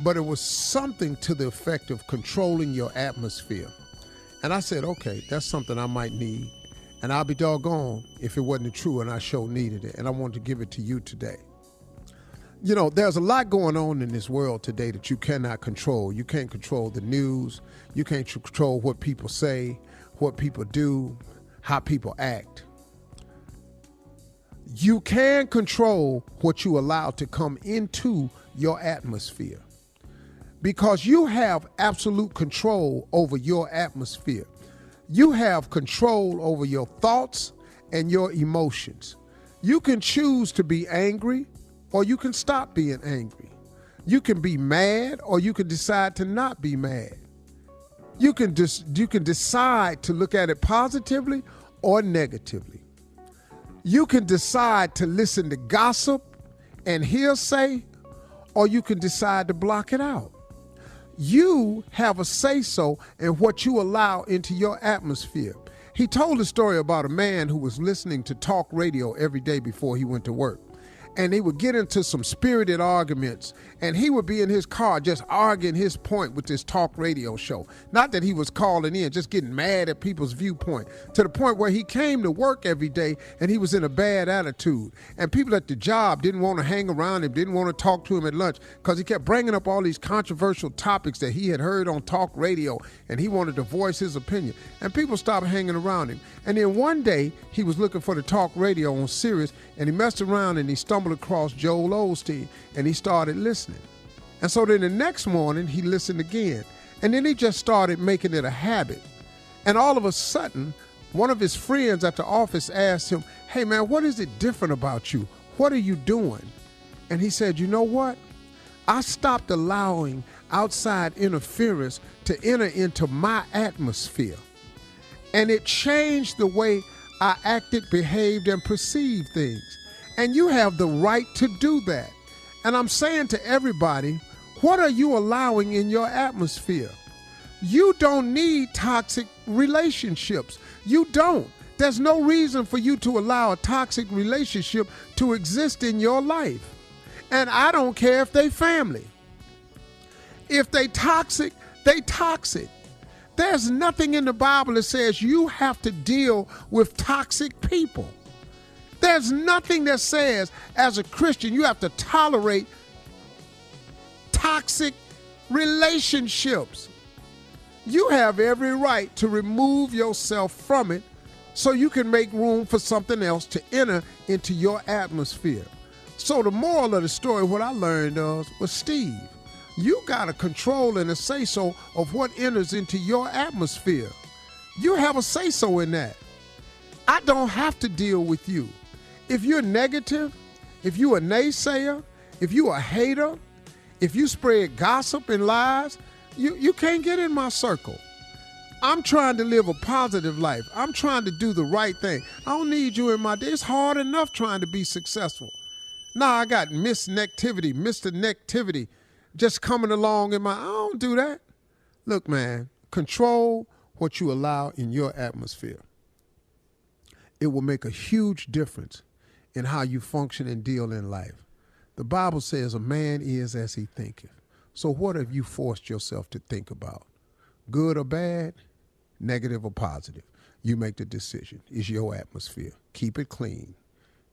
but it was something to the effect of controlling your atmosphere. And I said, okay, that's something I might need. And I'll be doggone if it wasn't true and I sure needed it. And I wanted to give it to you today. There's a lot going on in this world today that you cannot control. You can't control the news. You can't control what people say, what people do, how people act. You can control what you allow to come into your atmosphere because you have absolute control over your atmosphere. You have control over your thoughts and your emotions. You can choose to be angry or you can stop being angry. You can be mad or you can decide to not be mad. You can decide to look at it positively or negatively. You can decide to listen to gossip and hearsay, or you can decide to block it out. You have a say-so in what you allow into your atmosphere. He told a story about a man who was listening to talk radio every day before he went to work. And he would get into some spirited arguments, and he would be in his car just arguing his point with this talk radio show. Not that he was calling in, just getting mad at people's viewpoint, to the point where he came to work every day and he was in a bad attitude. And people at the job didn't want to hang around him, didn't want to talk to him at lunch, because he kept bringing up all these controversial topics that he had heard on talk radio, and he wanted to voice his opinion. And people stopped hanging around him. And then one day, he was looking for the talk radio on Sirius, and he messed around and he stumbled across Joel Osteen, and he started listening. And so then the next morning, he listened again. And then he just started making it a habit. And all of a sudden, one of his friends at the office asked him, "Hey man, what is it different about you? What are you doing?" And he said, "You know what? I stopped allowing outside interference to enter into my atmosphere. And it changed the way I acted, behaved, and perceived things." And you have the right to do that. And I'm saying to everybody, what are you allowing in your atmosphere? You don't need toxic relationships. You don't. There's no reason for you to allow a toxic relationship to exist in your life. And I don't care if they family. If they toxic, they toxic. There's nothing in the Bible that says you have to deal with toxic people. There's nothing that says, as a Christian, you have to tolerate toxic relationships. You have every right to remove yourself from it so you can make room for something else to enter into your atmosphere. So the moral of the story, what I learned was Steve, you got a control and a say-so of what enters into your atmosphere. You have a say-so in that. I don't have to deal with you. If you're negative, if you're a naysayer, if you're a hater, if you spread gossip and lies, you can't get in my circle. I'm trying to live a positive life. I'm trying to do the right thing. I don't need you in my day. It's hard enough trying to be successful. Now I got Mr. Negativity just coming along in my, I don't do that. Look, man, control what you allow in your atmosphere. It will make a huge difference in how you function and deal in life. The Bible says a man is as he thinketh. So what have you forced yourself to think about? Good or bad, negative or positive? You make the decision. It's your atmosphere. Keep it clean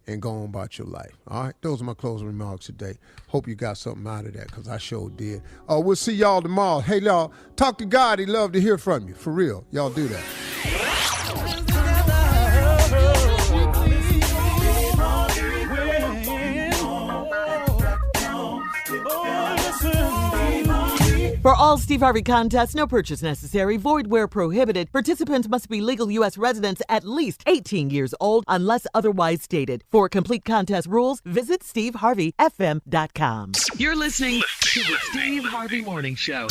and go on about your life. All right, those are my closing remarks today. Hope you got something out of that, because I sure did. We'll see y'all tomorrow. Hey, y'all, talk to God. He'd love to hear from you. For real. Y'all do that. For all Steve Harvey contests, no purchase necessary, void where prohibited. Participants must be legal U.S. residents at least 18 years old unless otherwise stated. For complete contest rules, visit SteveHarveyFM.com. You're listening to the Steve Harvey Morning Show.